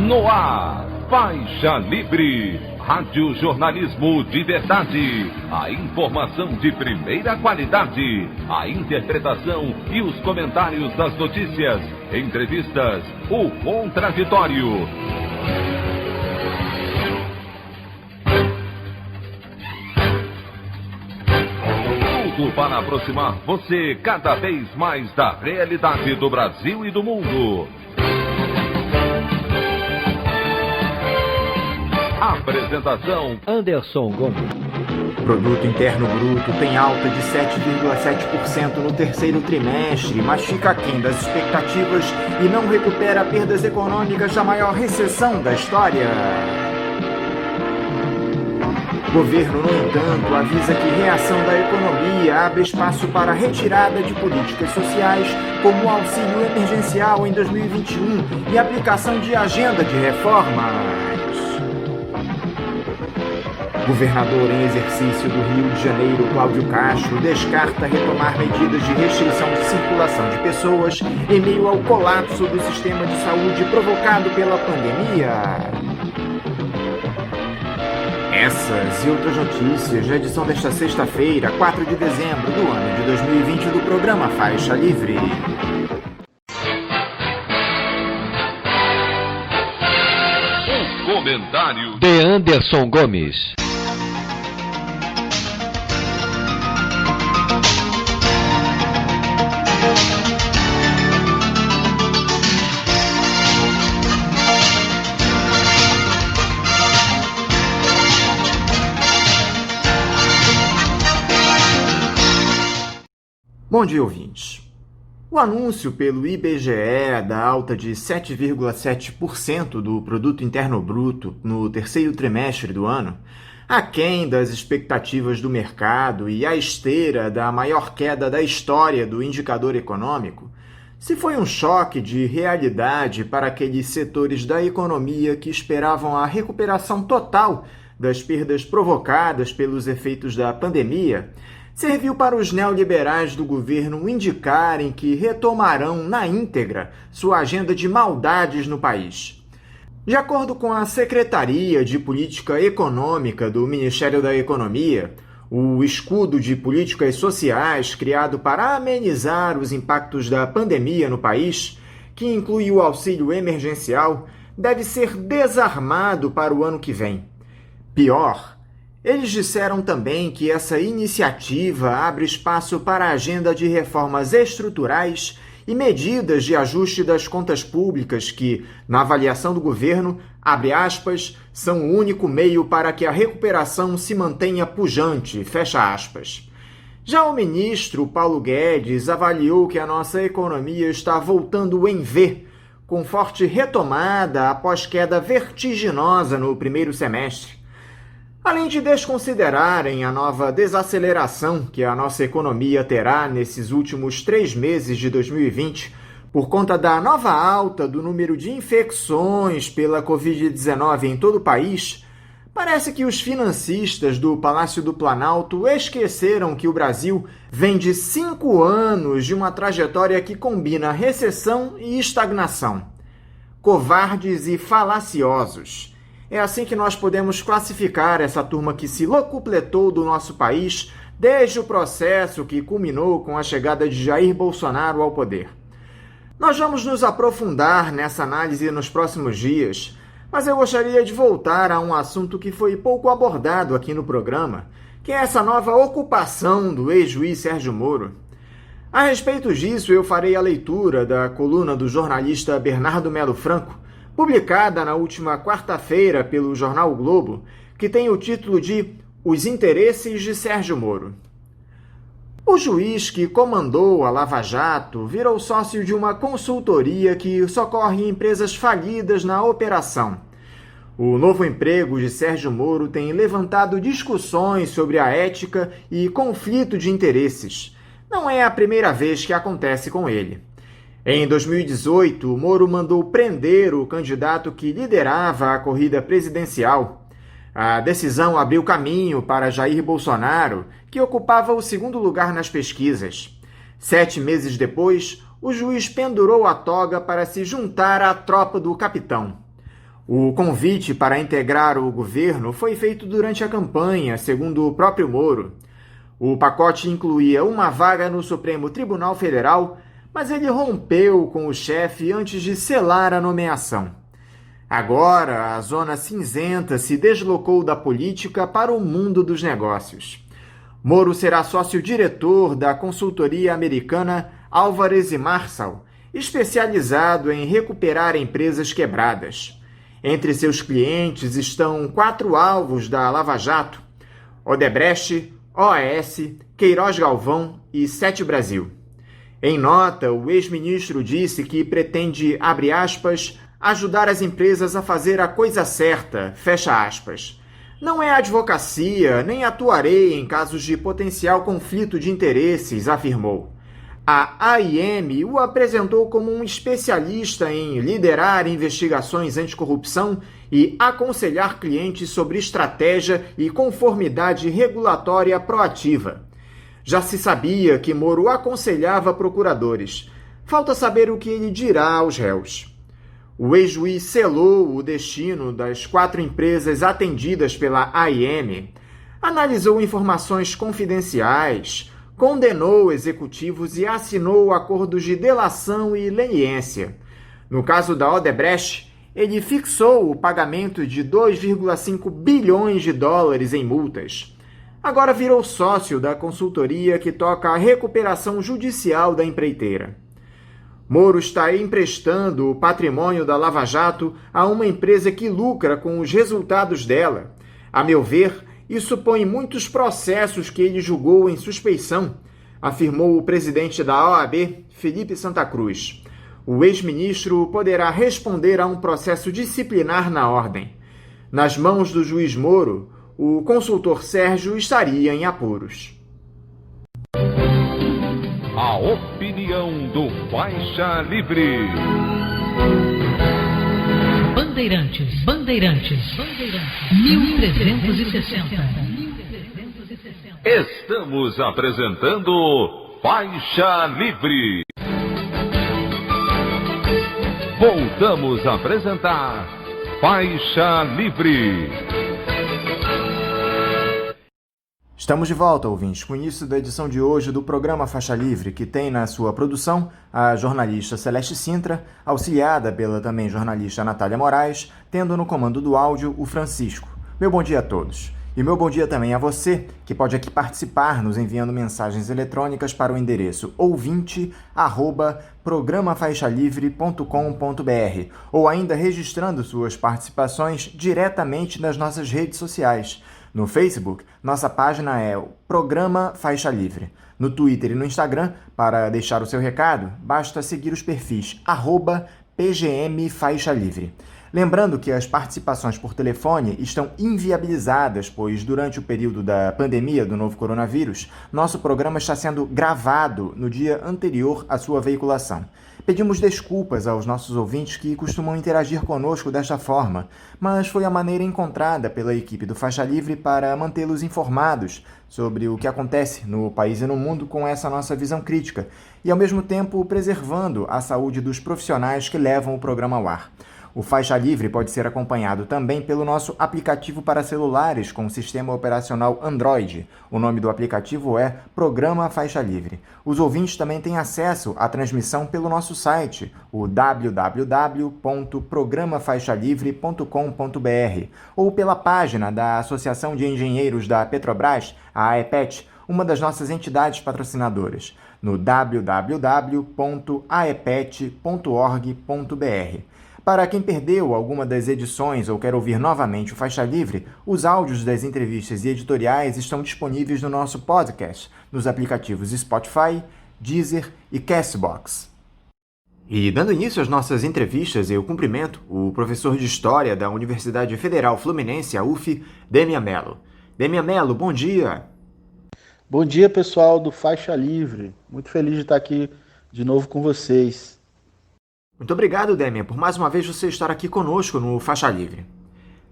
No ar, Faixa Livre, rádio jornalismo de verdade, a informação de primeira qualidade, a interpretação e os comentários das notícias, entrevistas, o contraditório. Tudo para aproximar você cada vez mais da realidade do Brasil e do mundo. Apresentação: Anderson Gomes. Produto Interno Bruto tem alta de 7,7% no terceiro trimestre, mas fica aquém das expectativas e não recupera perdas econômicas da maior recessão da história. O governo, no entanto, avisa que reação da economia abre espaço para a retirada de políticas sociais, como o auxílio emergencial em 2021 e aplicação de agenda de reformas. Governador em exercício do Rio de Janeiro, Cláudio Castro, descarta retomar medidas de restrição de circulação de pessoas em meio ao colapso do sistema de saúde provocado pela pandemia. Essas e outras notícias da edição desta sexta-feira, 4 de dezembro do ano de 2020 do programa Faixa Livre. O comentário de Anderson Gomes. Bom dia, ouvintes. O anúncio pelo IBGE da alta de 7,7% do Produto Interno Bruto no terceiro trimestre do ano, aquém das expectativas do mercado e à esteira da maior queda da história do indicador econômico, se foi um choque de realidade para aqueles setores da economia que esperavam a recuperação total das perdas provocadas pelos efeitos da pandemia, serviu para os neoliberais do governo indicarem que retomarão na íntegra sua agenda de maldades no país. De acordo com a Secretaria de Política Econômica do Ministério da Economia, o escudo de políticas sociais criado para amenizar os impactos da pandemia no país, que inclui o auxílio emergencial, deve ser desarmado para o ano que vem. Pior, eles disseram também que essa iniciativa abre espaço para a agenda de reformas estruturais e medidas de ajuste das contas públicas que, na avaliação do governo, abre aspas, são o único meio para que a recuperação se mantenha pujante, fecha aspas. Já o ministro Paulo Guedes avaliou que a nossa economia está voltando em V, com forte retomada após queda vertiginosa no primeiro semestre. Além de desconsiderarem a nova desaceleração que a nossa economia terá nesses últimos 3 meses de 2020, por conta da nova alta do número de infecções pela Covid-19 em todo o país, parece que os financistas do Palácio do Planalto esqueceram que o Brasil vem de 5 anos de uma trajetória que combina recessão e estagnação. Covardes e falaciosos. É assim que nós podemos classificar essa turma que se locupletou do nosso país desde o processo que culminou com a chegada de Jair Bolsonaro ao poder. Nós vamos nos aprofundar nessa análise nos próximos dias, mas eu gostaria de voltar a um assunto que foi pouco abordado aqui no programa, que é essa nova ocupação do ex-juiz Sérgio Moro. A respeito disso, eu farei a leitura da coluna do jornalista Bernardo Melo Franco, publicada na última quarta-feira pelo jornal o Globo, que tem o título de Os Interesses de Sérgio Moro. O juiz que comandou a Lava Jato virou sócio de uma consultoria que socorre empresas falidas na operação. O novo emprego de Sérgio Moro tem levantado discussões sobre a ética e conflito de interesses. Não é a primeira vez que acontece com ele. Em 2018, Moro mandou prender o candidato que liderava a corrida presidencial. A decisão abriu caminho para Jair Bolsonaro, que ocupava o segundo lugar nas pesquisas. 7 meses depois, o juiz pendurou a toga para se juntar à tropa do capitão. O convite para integrar o governo foi feito durante a campanha, segundo o próprio Moro. O pacote incluía uma vaga no Supremo Tribunal Federal, mas ele rompeu com o chefe antes de selar a nomeação. Agora, a zona cinzenta se deslocou da política para o mundo dos negócios. Moro será sócio-diretor da consultoria americana Alvarez & Marsal, especializado em recuperar empresas quebradas. Entre seus clientes estão 4 alvos da Lava Jato: Odebrecht, OAS, Queiroz Galvão e Sete Brasil. Em nota, o ex-ministro disse que pretende, abre aspas, ajudar as empresas a fazer a coisa certa, fecha aspas. Não é advocacia, nem atuarei em casos de potencial conflito de interesses, afirmou. A AIM o apresentou como um especialista em liderar investigações anticorrupção e aconselhar clientes sobre estratégia e conformidade regulatória proativa. Já se sabia que Moro aconselhava procuradores. Falta saber o que ele dirá aos réus. O ex-juiz selou o destino das 4 empresas atendidas pela AIM, analisou informações confidenciais, condenou executivos e assinou acordos de delação e leniência. No caso da Odebrecht, ele fixou o pagamento de 2,5 bilhões de dólares em multas. Agora virou sócio da consultoria que toca a recuperação judicial da empreiteira. Moro está emprestando o patrimônio da Lava Jato a uma empresa que lucra com os resultados dela. A meu ver, isso põe muitos processos que ele julgou em suspeição, afirmou o presidente da OAB, Felipe Santa Cruz. O ex-ministro poderá responder a um processo disciplinar na ordem. Nas mãos do juiz Moro, o consultor Sérgio estaria em apuros. A opinião do Faixa Livre. Bandeirantes, 1360. Estamos apresentando Faixa Livre. Voltamos a apresentar Faixa Livre. Estamos de volta, ouvintes, com o início da edição de hoje do programa Faixa Livre, que tem na sua produção a jornalista Celeste Sintra, auxiliada pela também jornalista Natália Moraes, tendo no comando do áudio o Francisco. Meu bom dia a todos. E meu bom dia também a você, que pode aqui participar nos enviando mensagens eletrônicas para o endereço ouvinte@programafaixalivre.com.br ou ainda registrando suas participações diretamente nas nossas redes sociais. No Facebook, nossa página é o Programa Faixa Livre. No Twitter e no Instagram, para deixar o seu recado, basta seguir os perfis @PGMFaixaLivre. Lembrando que as participações por telefone estão inviabilizadas, pois durante o período da pandemia do novo coronavírus, nosso programa está sendo gravado no dia anterior à sua veiculação. Pedimos desculpas aos nossos ouvintes que costumam interagir conosco desta forma, mas foi a maneira encontrada pela equipe do Faixa Livre para mantê-los informados sobre o que acontece no país e no mundo com essa nossa visão crítica e, ao mesmo tempo, preservando a saúde dos profissionais que levam o programa ao ar. O Faixa Livre pode ser acompanhado também pelo nosso aplicativo para celulares com sistema operacional Android. O nome do aplicativo é Programa Faixa Livre. Os ouvintes também têm acesso à transmissão pelo nosso site, o www.programafaixalivre.com.br, ou pela página da Associação de Engenheiros da Petrobras, a AEPET, uma das nossas entidades patrocinadoras, no www.aepet.org.br. Para quem perdeu alguma das edições ou quer ouvir novamente o Faixa Livre, os áudios das entrevistas e editoriais estão disponíveis no nosso podcast, nos aplicativos Spotify, Deezer e Castbox. E dando início às nossas entrevistas, eu cumprimento o professor de História da Universidade Federal Fluminense, a UF, Demian Mello. Demian Mello, bom dia! Bom dia, pessoal do Faixa Livre. Muito feliz de estar aqui de novo com vocês. Muito obrigado, Demian, por mais uma vez você estar aqui conosco no Faixa Livre.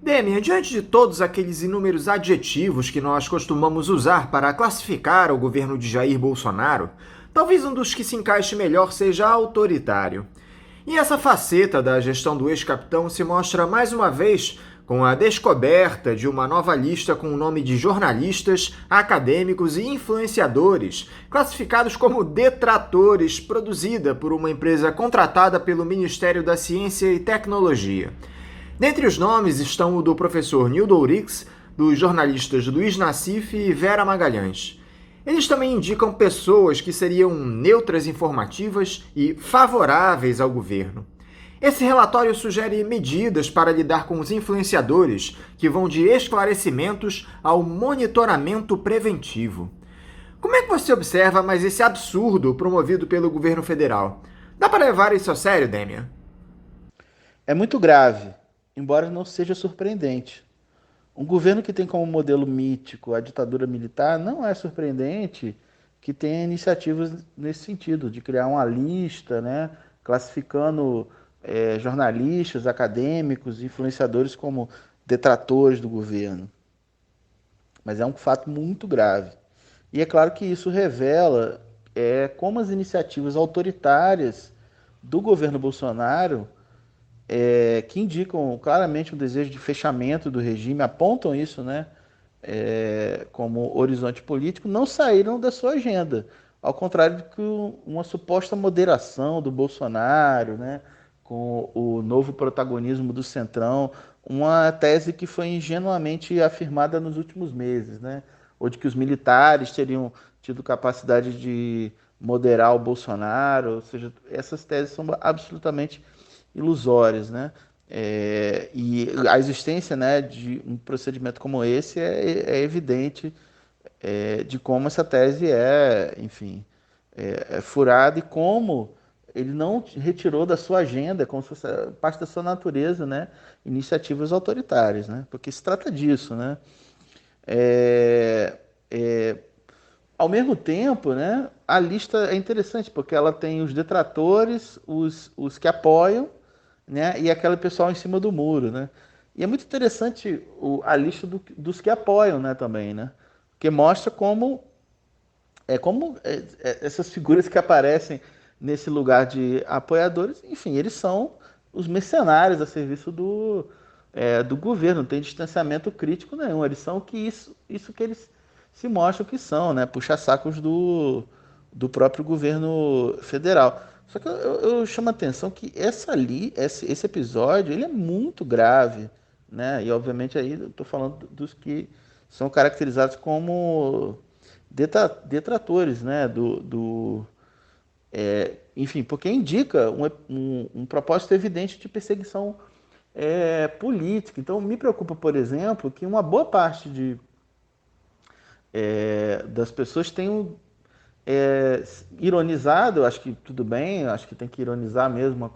Demian, diante de todos aqueles inúmeros adjetivos que nós costumamos usar para classificar o governo de Jair Bolsonaro, talvez um dos que se encaixe melhor seja autoritário. E essa faceta da gestão do ex-capitão se mostra mais uma vez com a descoberta de uma nova lista com o nome de jornalistas, acadêmicos e influenciadores, classificados como detratores, produzida por uma empresa contratada pelo Ministério da Ciência e Tecnologia. Dentre os nomes estão o do professor Nildo Ourix, dos jornalistas Luiz Nassif e Vera Magalhães. Eles também indicam pessoas que seriam neutras informativas e favoráveis ao governo. Esse relatório sugere medidas para lidar com os influenciadores, que vão de esclarecimentos ao monitoramento preventivo. Como é que você observa mais esse absurdo promovido pelo governo federal? Dá para levar isso a sério, Demian? É muito grave, embora não seja surpreendente. Um governo que tem como modelo mítico a ditadura militar, não é surpreendente que tenha iniciativas nesse sentido, de criar uma lista, né, classificando jornalistas, acadêmicos, influenciadores como detratores do governo. Mas é um fato muito grave. E é claro que isso revela como as iniciativas autoritárias do governo Bolsonaro, que indicam claramente um desejo de fechamento do regime, apontam isso, né, como horizonte político, não saíram da sua agenda. Ao contrário de que uma suposta moderação do Bolsonaro, né, com o novo protagonismo do Centrão, uma tese que foi ingenuamente afirmada nos últimos meses, né, ou de que os militares teriam tido capacidade de moderar o Bolsonaro, ou seja, essas teses são absolutamente ilusórias, né? E a existência, né, de um procedimento como esse é evidente de como essa tese enfim, furada e como ele não retirou da sua agenda, como se fosse parte da sua natureza, né, iniciativas autoritárias, né? Porque se trata disso, né? Ao mesmo tempo, né, a lista é interessante porque ela tem os detratores, os que apoiam, né, e aquele pessoal em cima do muro, né? E é muito interessante a lista dos que apoiam, né, também, né? Porque mostra como essas figuras que aparecem nesse lugar de apoiadores, enfim, eles são os mercenários a serviço do governo, não tem distanciamento crítico nenhum, eles são isso que eles se mostram que são, né? Puxa-sacos do próprio governo federal. Só que eu chamo a atenção que esse episódio ele é muito grave, né? E obviamente aí eu estou falando dos que são caracterizados como detratores, né? Enfim, porque indica um propósito evidente de perseguição política. Então me preocupa, por exemplo, que uma boa parte das pessoas tenham ironizado, eu acho que tudo bem, eu acho que tem que ironizar mesmo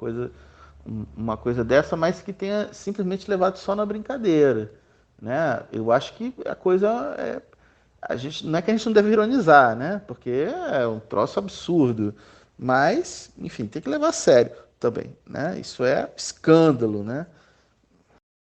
uma coisa dessa, mas que tenha simplesmente levado só na brincadeira, né? Eu acho que a coisa não é que a gente não deve ironizar, né? Porque é um troço absurdo, mas, enfim, tem que levar a sério também, né? Isso é escândalo, né?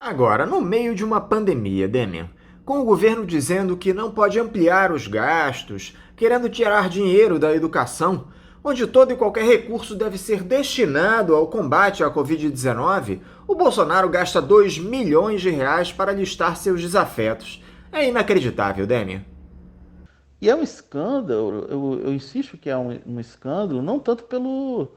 Agora, no meio de uma pandemia, Demian, com o governo dizendo que não pode ampliar os gastos, querendo tirar dinheiro da educação, onde todo e qualquer recurso deve ser destinado ao combate à Covid-19, o Bolsonaro gasta 2 milhões de reais para listar seus desafetos. É inacreditável, Demian. E é um escândalo, eu insisto que é um escândalo, não tanto pelo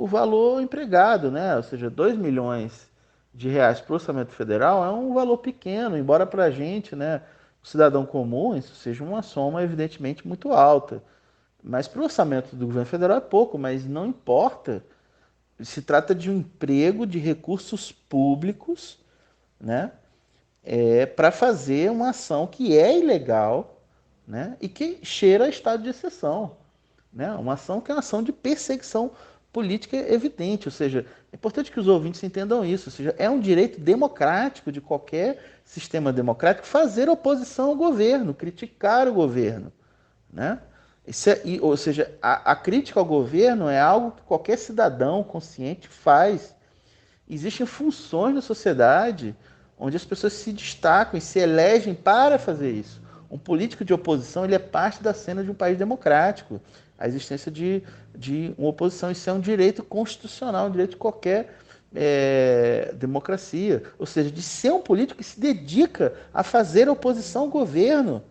valor empregado, né? Ou seja, 2 milhões de reais para o orçamento federal é um valor pequeno, embora para a gente, né, o cidadão comum, isso seja uma soma evidentemente muito alta. Mas para o orçamento do governo federal é pouco, mas não importa. Se trata de um emprego de recursos públicos, né, para fazer uma ação que é ilegal, né, e que cheira a estado de exceção. Né, uma ação que é uma ação de perseguição política evidente, ou seja, é importante que os ouvintes entendam isso, ou seja, é um direito democrático de qualquer sistema democrático fazer oposição ao governo, criticar o governo, né? Ou seja, a crítica ao governo é algo que qualquer cidadão consciente faz. Existem funções na sociedade onde as pessoas se destacam e se elegem para fazer isso. Um político de oposição ele é parte da cena de um país democrático. a existência de uma oposição. Isso é um direito constitucional, um direito de qualquer democracia. Ou seja, de ser um político que se dedica a fazer oposição ao governo.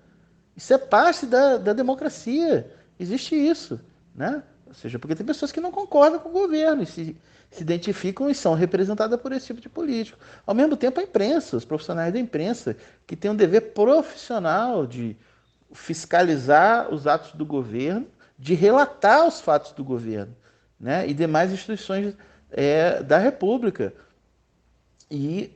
Isso é parte da democracia. Existe isso, né? Ou seja, porque tem pessoas que não concordam com o governo e se identificam e são representadas por esse tipo de político. Ao mesmo tempo, a imprensa, os profissionais da imprensa, que têm um dever profissional de fiscalizar os atos do governo, de relatar os fatos do governo, né? E demais instituições da República. E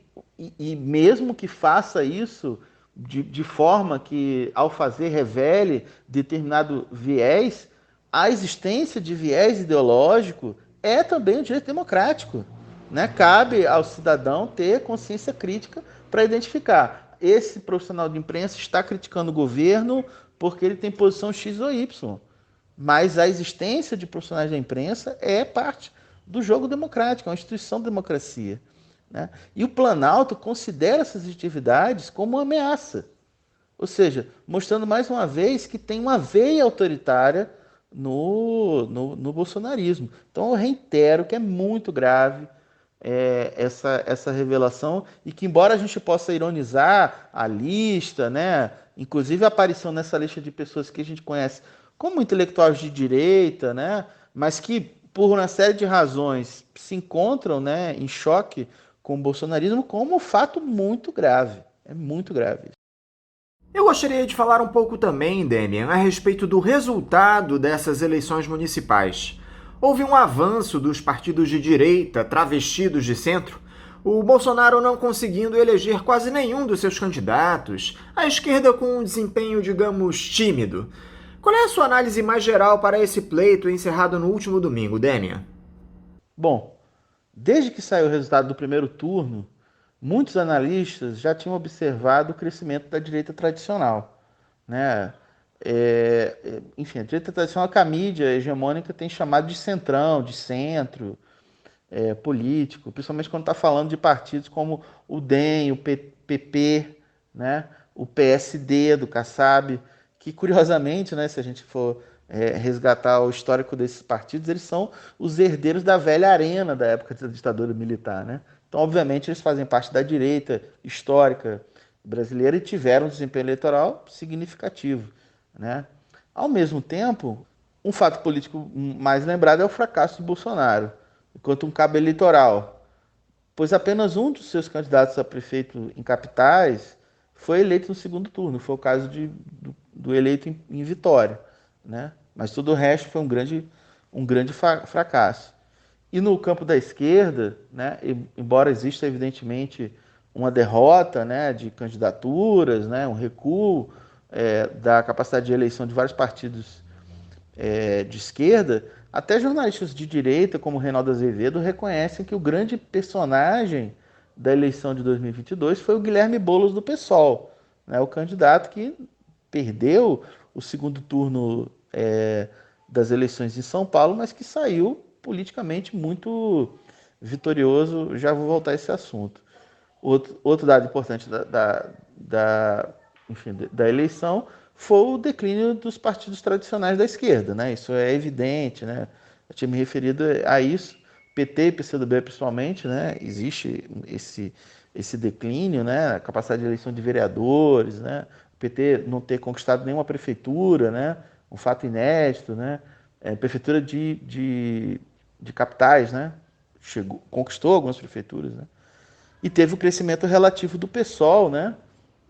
mesmo que faça isso de forma que, ao fazer, revele determinado viés, a existência de viés ideológico é também um direito democrático, né? Cabe ao cidadão ter consciência crítica para identificar. Esse profissional de imprensa está criticando o governo porque ele tem posição X ou Y. Mas a existência de profissionais da imprensa é parte do jogo democrático, é uma instituição de democracia, né? E o Planalto considera essas atividades como uma ameaça. Ou seja, mostrando mais uma vez que tem uma veia autoritária no bolsonarismo. Então eu reitero que é muito grave essa revelação e que, embora a gente possa ironizar a lista, né, inclusive a aparição nessa lista de pessoas que a gente conhece como intelectuais de direita, né, mas que por uma série de razões se encontram, né, em choque com o bolsonarismo, como um fato muito grave. É muito grave. Eu gostaria de falar um pouco também, Demian, a respeito do resultado dessas eleições municipais. Houve um avanço dos partidos de direita, travestidos de centro, o Bolsonaro não conseguindo eleger quase nenhum dos seus candidatos, a esquerda com um desempenho, digamos, tímido. Qual é a sua análise mais geral para esse pleito encerrado no último domingo, Demian? Bom, desde que saiu o resultado do primeiro turno, muitos analistas já tinham observado o crescimento da direita tradicional, né? Enfim, a direita tradicional que a mídia hegemônica tem chamado de centrão, de centro político, principalmente quando está falando de partidos como o DEM, o PP, né? O PSD do Kassab, que curiosamente, né, se a gente for resgatar o histórico desses partidos, eles são os herdeiros da velha arena da época da ditadura militar, né? Então, obviamente, eles fazem parte da direita histórica brasileira e tiveram um desempenho eleitoral significativo, né? Ao mesmo tempo, um fato político mais lembrado é o fracasso de Bolsonaro, enquanto um cabo eleitoral, pois apenas um dos seus candidatos a prefeito em capitais foi eleito no segundo turno. Foi o caso do eleito em Vitória, né? Mas todo o resto foi um grande fracasso. E no campo da esquerda, né, embora exista evidentemente uma derrota, né, de candidaturas, né, um recuo da capacidade de eleição de vários partidos de esquerda, até jornalistas de direita, como Reinaldo Azevedo, reconhecem que o grande personagem da eleição de 2022 foi o Guilherme Boulos do PSOL, né, o candidato que perdeu o segundo turno das eleições em São Paulo, mas que saiu politicamente muito vitorioso. Já vou voltar a esse assunto. Outro dado importante da eleição foi o declínio dos partidos tradicionais da esquerda, né? Isso é evidente, né? Eu tinha me referido a isso, PT e PCdoB principalmente, né? Existe esse declínio, né? A capacidade de eleição de vereadores, né? O PT não ter conquistado nenhuma prefeitura, né? Um fato inédito, né? Prefeitura de capitais, né? Conquistou algumas prefeituras, né? E teve o crescimento relativo do PSOL, né?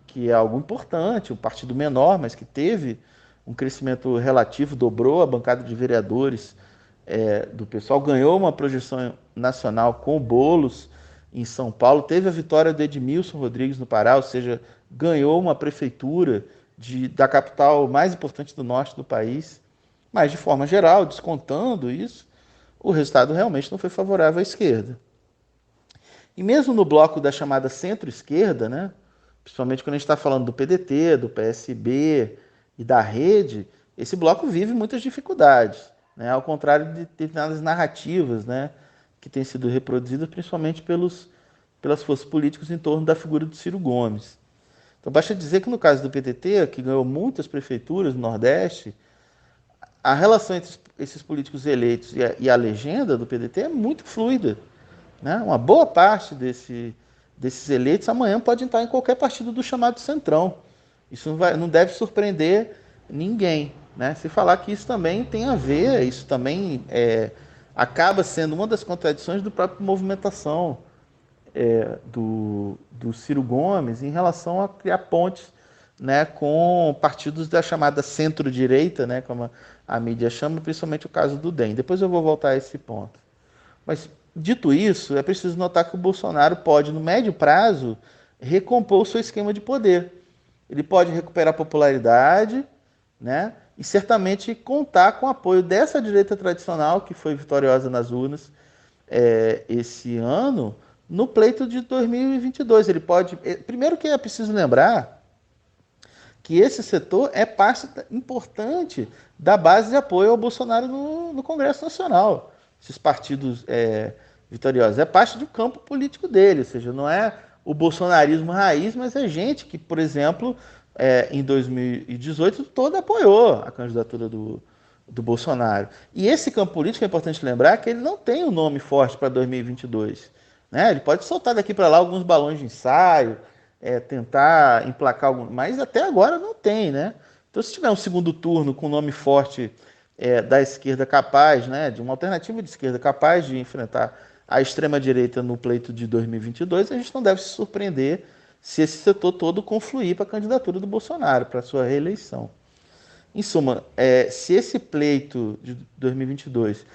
Que é algo importante, um partido menor, mas que teve um crescimento relativo, dobrou a bancada de vereadores do PSOL, ganhou uma projeção nacional com o Boulos em São Paulo, teve a vitória do Edmilson Rodrigues no Pará, ou seja, ganhou uma prefeitura da capital mais importante do norte do país. Mas, de forma geral, descontando isso, o resultado realmente não foi favorável à esquerda. E mesmo no bloco da chamada centro-esquerda, né, principalmente quando a gente está falando do PDT, do PSB e da Rede, esse bloco vive muitas dificuldades, né, ao contrário de determinadas narrativas, né, que têm sido reproduzidas principalmente pelas forças políticas em torno da figura do Ciro Gomes. Então, basta dizer que no caso do PDT, que ganhou muitas prefeituras no Nordeste, a relação entre esses políticos eleitos e a legenda do PDT é muito fluida, né? Uma boa parte desses eleitos amanhã pode entrar em qualquer partido do chamado Centrão. Isso não deve surpreender ninguém, né? Se falar que isso também tem a ver, isso também acaba sendo uma das contradições do próprio movimentação do Ciro Gomes em relação a criar pontes, né, com partidos da chamada centro-direita, né, como a mídia chama, principalmente o caso do DEM. Depois eu vou voltar a esse ponto. Mas, dito isso, é preciso notar que o Bolsonaro pode, no médio prazo, recompor o seu esquema de poder. Ele pode recuperar popularidade, né, e certamente contar com o apoio dessa direita tradicional, que foi vitoriosa nas urnas esse ano, no pleito de 2022. Ele pode... Primeiro que é preciso lembrar que esse setor é parte importante da base de apoio ao Bolsonaro no Congresso Nacional. Esses partidos vitoriosos. É parte do campo político dele, ou seja, não é o bolsonarismo raiz, mas é gente que, por exemplo, em 2018, todo apoiou a candidatura do Bolsonaro. E esse campo político, é importante lembrar, que ele não tem um nome forte para 2022. Né? Ele pode soltar daqui para lá alguns balões de ensaio, tentar emplacar algum, mas até agora não tem, né? Então, se tiver um segundo turno com um nome forte da esquerda capaz, né, de uma alternativa de esquerda capaz de enfrentar a extrema-direita no pleito de 2022, a gente não deve se surpreender se esse setor todo confluir para a candidatura do Bolsonaro, para a sua reeleição. Em suma, se esse pleito de 2022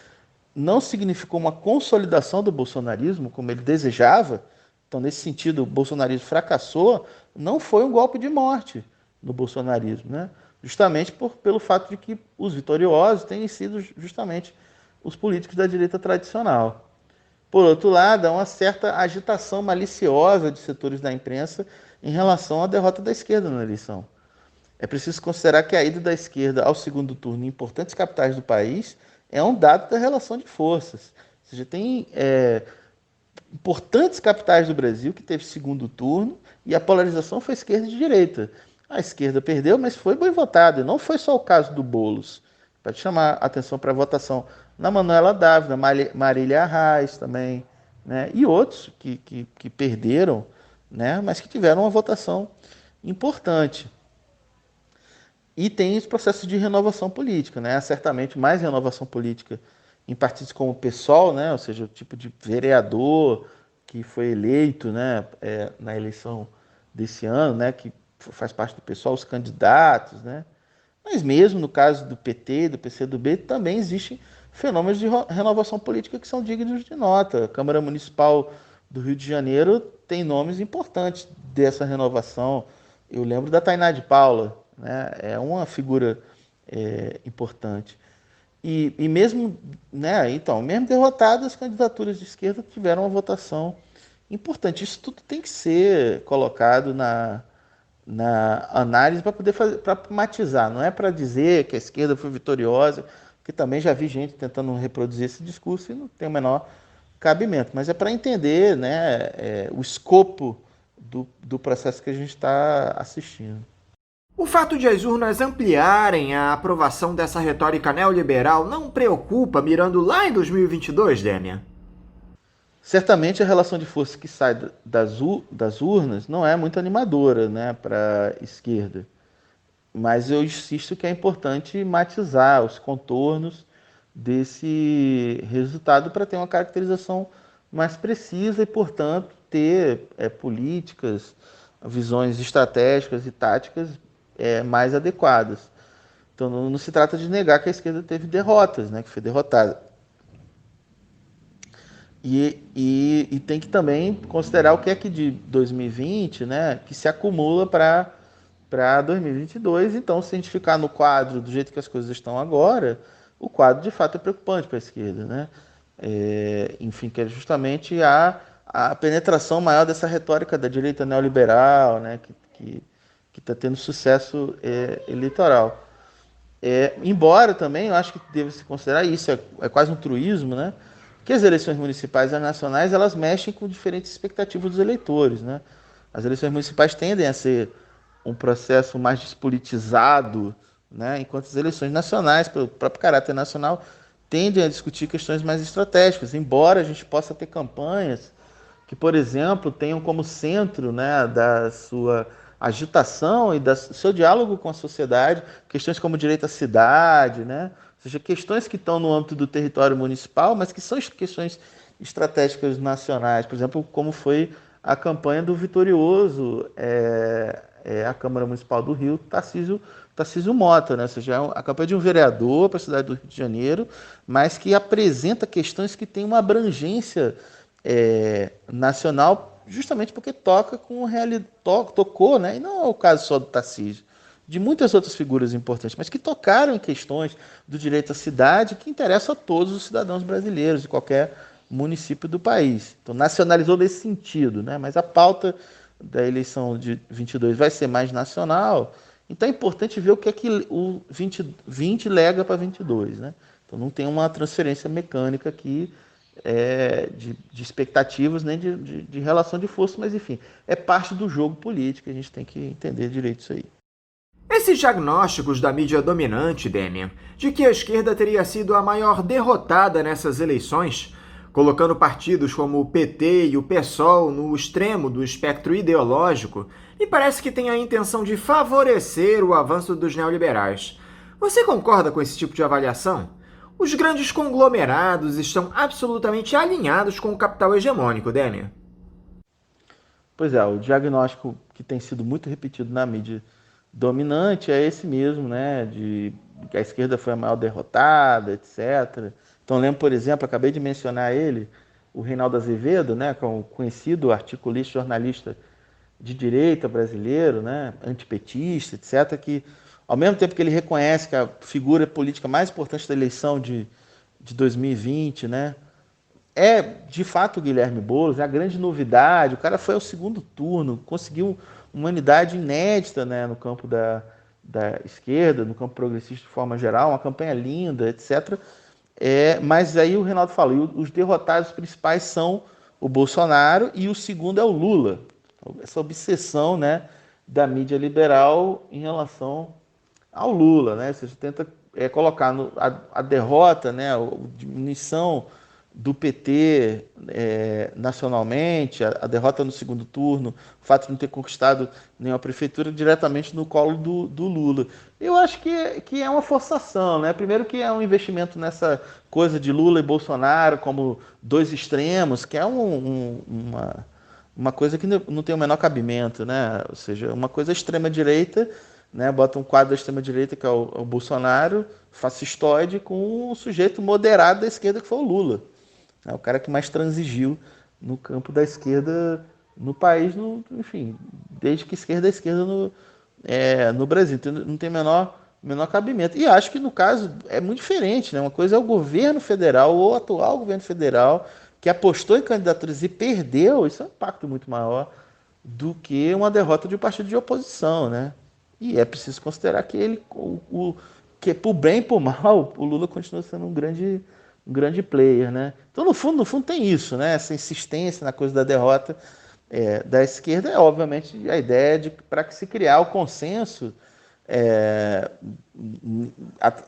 não significou uma consolidação do bolsonarismo, como ele desejava, então, nesse sentido, o bolsonarismo fracassou, não foi um golpe de morte no bolsonarismo, né? Justamente pelo fato de que os vitoriosos têm sido justamente os políticos da direita tradicional. Por outro lado, há uma certa agitação maliciosa de setores da imprensa em relação à derrota da esquerda na eleição. É preciso considerar que a ida da esquerda ao segundo turno em importantes capitais do país é um dado da relação de forças. Ou seja, tem importantes capitais do Brasil que teve segundo turno e a polarização foi esquerda e direita. A esquerda perdeu, mas foi bem votada. Não foi só o caso do Boulos. Pode chamar a atenção para a votação na Manuela Dávila, Marília Arraes também, né? E outros que perderam, né? Mas que tiveram uma votação importante. E tem os processos de renovação política, né? Certamente mais renovação política em partidos como o PSOL, né? Ou seja, o tipo de vereador que foi eleito, né, na eleição desse ano, né, que faz parte do PSOL, os candidatos, né? Mas mesmo no caso do PT, do PCdoB, também existem fenômenos de renovação política que são dignos de nota. A Câmara Municipal do Rio de Janeiro tem nomes importantes dessa renovação. Eu lembro da Tainá de Paula, né? É uma figura importante. E mesmo, né, então, mesmo derrotadas, as candidaturas de esquerda tiveram uma votação importante. Isso tudo tem que ser colocado na análise para poder para matizar. Não é para dizer que a esquerda foi vitoriosa, que também já vi gente tentando reproduzir esse discurso e não tem o menor cabimento. Mas é para entender, né, o escopo do processo que a gente está assistindo. O fato de as urnas ampliarem a aprovação dessa retórica neoliberal não preocupa mirando lá em 2022, Demian? Certamente a relação de força que sai das urnas não é muito animadora, né, para a esquerda. Mas eu insisto que é importante matizar os contornos desse resultado para ter uma caracterização mais precisa e, portanto, ter políticas, visões estratégicas e táticas mais adequadas. Então não se trata de negar que a esquerda teve derrotas, né, que foi derrotada. E tem que também considerar o que é que de 2020, né, que se acumula para 2022. Então, se a gente ficar no quadro do jeito que as coisas estão agora, o quadro de fato é preocupante para a esquerda, né? Enfim, que é justamente a penetração maior dessa retórica da direita neoliberal, né, que está tendo sucesso eleitoral. Embora também, eu acho que deve se considerar isso, é quase um truísmo, né, que as eleições municipais e nacionais elas mexem com diferentes expectativas dos eleitores, né? As eleições municipais tendem a ser um processo mais despolitizado, né? Enquanto as eleições nacionais, pelo próprio caráter nacional, tendem a discutir questões mais estratégicas, embora a gente possa ter campanhas que, por exemplo, tenham como centro, né, da sua agitação e do seu diálogo com a sociedade questões como direito à cidade, né? Ou seja, questões que estão no âmbito do território municipal, mas que são questões estratégicas nacionais, por exemplo, como foi a campanha do vitorioso a Câmara Municipal do Rio, Tarcísio Mota, né? Ou seja, a campanha de um vereador para a cidade do Rio de Janeiro, mas que apresenta questões que têm uma abrangência nacional, justamente porque tocou, né? E não é o caso só do Tarcísio, de muitas outras figuras importantes, mas que tocaram em questões do direito à cidade que interessam a todos os cidadãos brasileiros de qualquer município do país. Então, nacionalizou nesse sentido, né? Mas a pauta da eleição de 22 vai ser mais nacional, então é importante ver o que é que o 2020 lega para 22, né? Então não tem uma transferência mecânica aqui de expectativas nem de relação de força, mas enfim, é parte do jogo político, a gente tem que entender direito isso aí. Esses diagnósticos da mídia dominante, Demian, de que a esquerda teria sido a maior derrotada nessas eleições, colocando partidos como o PT e o PSOL no extremo do espectro ideológico, me parece que tem a intenção de favorecer o avanço dos neoliberais. Você concorda com esse tipo de avaliação? Os grandes conglomerados estão absolutamente alinhados com o capital hegemônico, Demian. Pois é, o diagnóstico que tem sido muito repetido na mídia dominante é esse mesmo, né? De que a esquerda foi a maior derrotada, etc. Então, lembro, por exemplo, acabei de mencionar ele, o Reinaldo Azevedo, né? Que é um conhecido articulista, jornalista de direita brasileiro, né? Antipetista, etc. Que, ao mesmo tempo que ele reconhece que a figura política mais importante da eleição de 2020, né? É, de fato, o Guilherme Boulos, é a grande novidade. O cara foi ao segundo turno, conseguiu uma unidade inédita, né, no campo da esquerda, no campo progressista de forma geral, uma campanha linda, etc. Mas aí o Reinaldo falou, os derrotados principais são o Bolsonaro e o segundo é o Lula. Essa obsessão, né, da mídia liberal em relação ao Lula, né? Você tenta colocar a derrota, né, a diminuição do PT nacionalmente, a derrota no segundo turno, o fato de não ter conquistado nenhuma prefeitura diretamente no colo do Lula. Eu acho que é uma forçação, né? Primeiro que é um investimento nessa coisa de Lula e Bolsonaro como dois extremos, que é uma coisa que não tem o menor cabimento, né? Ou seja, uma coisa extrema-direita, né? Bota um quadro da extrema-direita, que é o Bolsonaro, fascistoide, com um sujeito moderado da esquerda, que foi o Lula. É o cara que mais transigiu no campo da esquerda no país, enfim, desde que esquerda é esquerda no Brasil. Então, não tem menor cabimento. E acho que, no caso, é muito diferente, né? Uma coisa é o governo federal, ou o atual governo federal, que apostou em candidaturas e perdeu. Isso é um impacto muito maior do que uma derrota de um partido de oposição, né? E é preciso considerar que que por bem e por mal, o Lula continua sendo um grande player, né? Então, no fundo tem isso, né? Essa insistência na coisa da derrota da esquerda é, obviamente, a ideia para que se criar o consenso.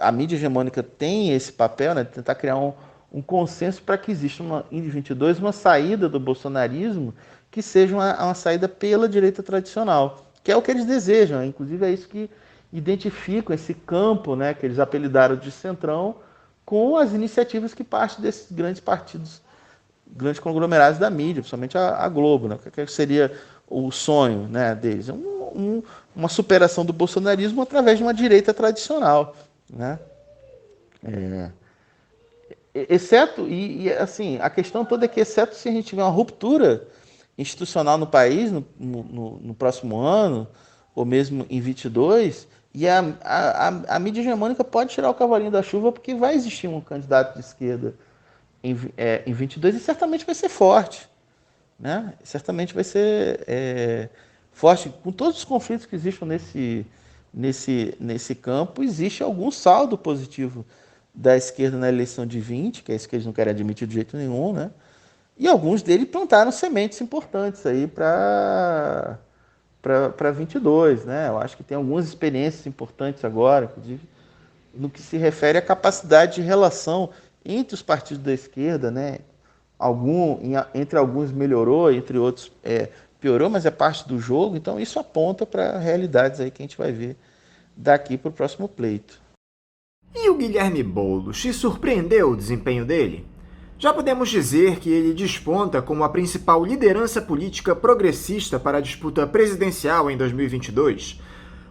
A mídia hegemônica tem esse papel, né? De tentar criar um consenso para que exista, em 2022, uma saída do bolsonarismo que seja uma saída pela direita tradicional, que é o que eles desejam. Inclusive, é isso que identificam esse campo, né? Que eles apelidaram de centrão, com as iniciativas que partem desses grandes partidos, grandes conglomerados da mídia, principalmente a Globo, né? O que seria o sonho, né, deles? Uma superação do bolsonarismo através de uma direita tradicional, né? Exceto, assim, a questão toda é que, exceto se a gente tiver uma ruptura institucional no país no próximo ano, ou mesmo em 22, e a mídia hegemônica pode tirar o cavalinho da chuva, porque vai existir um candidato de esquerda em 22 e certamente vai ser forte, né? Certamente vai ser forte. Com todos os conflitos que existem nesse campo, existe algum saldo positivo da esquerda na eleição de 20, que é isso que eles não querem admitir de jeito nenhum, né? E alguns deles plantaram sementes importantes aí para para 22, né? Eu acho que tem algumas experiências importantes agora, inclusive no que se refere à capacidade de relação entre os partidos da esquerda, né? Entre alguns melhorou, entre outros piorou, mas é parte do jogo, então isso aponta para realidades aí que a gente vai ver daqui para o próximo pleito. E o Guilherme Boulos, te surpreendeu o desempenho dele? Já podemos dizer que ele desponta como a principal liderança política progressista para a disputa presidencial em 2022.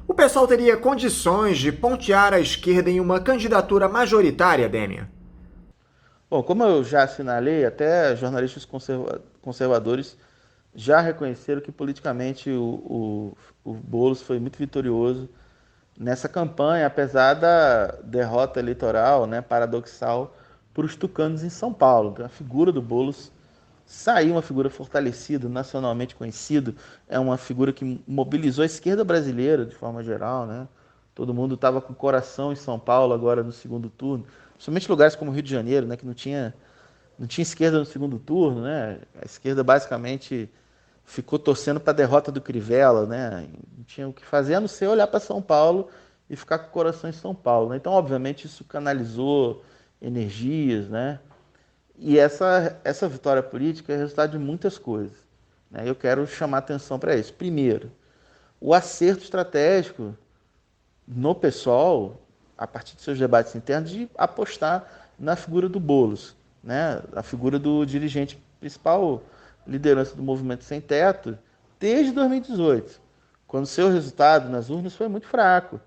O pessoal teria condições de pontear a esquerda em uma candidatura majoritária, Demian? Bom, como eu já assinalei, até jornalistas conservadores já reconheceram que politicamente o Boulos foi muito vitorioso nessa campanha, apesar da derrota eleitoral, né, paradoxal para os tucanos em São Paulo. Então, a figura do Boulos saiu uma figura fortalecida, nacionalmente conhecido, é uma figura que mobilizou a esquerda brasileira de forma geral, né? Todo mundo estava com o coração em São Paulo agora no segundo turno, principalmente lugares como Rio de Janeiro, né, que não tinha esquerda no segundo turno, né? A esquerda basicamente ficou torcendo para a derrota do Crivella, né? Não tinha o que fazer a não ser olhar para São Paulo e ficar com o coração em São Paulo, né? Então, obviamente, isso canalizou energias, né? E essa vitória política é resultado de muitas coisas, né? Eu quero chamar atenção para isso. Primeiro, o acerto estratégico no PSOL, a partir de seus debates internos, de apostar na figura do Boulos, né? A figura do dirigente principal, liderança do movimento sem teto, desde 2018, quando seu resultado nas urnas foi muito fraco.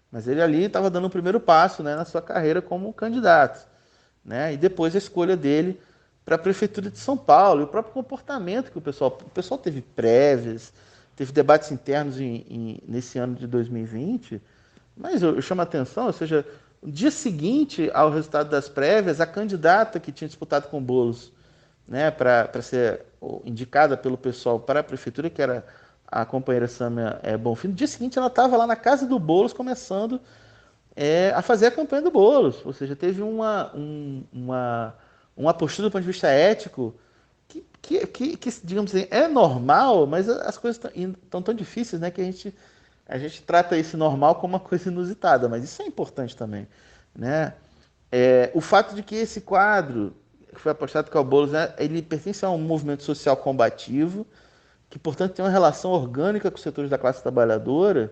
Mas ele ali estava dando o primeiro passo, né, na sua carreira como candidato, né? E depois a escolha dele para a Prefeitura de São Paulo, e o próprio comportamento que o pessoal teve prévias, teve debates internos nesse ano de 2020, mas eu chamo a atenção, ou seja, no dia seguinte ao resultado das prévias, a candidata que tinha disputado com o Boulos, né, para ser indicada pelo pessoal para a prefeitura, que era a companheira Sâmia Bonfim, no dia seguinte ela estava lá na casa do Boulos começando a fazer a campanha do Boulos, ou seja, teve uma postura do ponto de vista ético que digamos assim, é normal, mas as coisas estão tão difíceis, né, que a gente trata esse normal como uma coisa inusitada, mas isso é importante também, né? O fato de que esse quadro que foi apostado que é o Boulos, né, ele pertence a um movimento social combativo, que, portanto, tem uma relação orgânica com os setores da classe trabalhadora,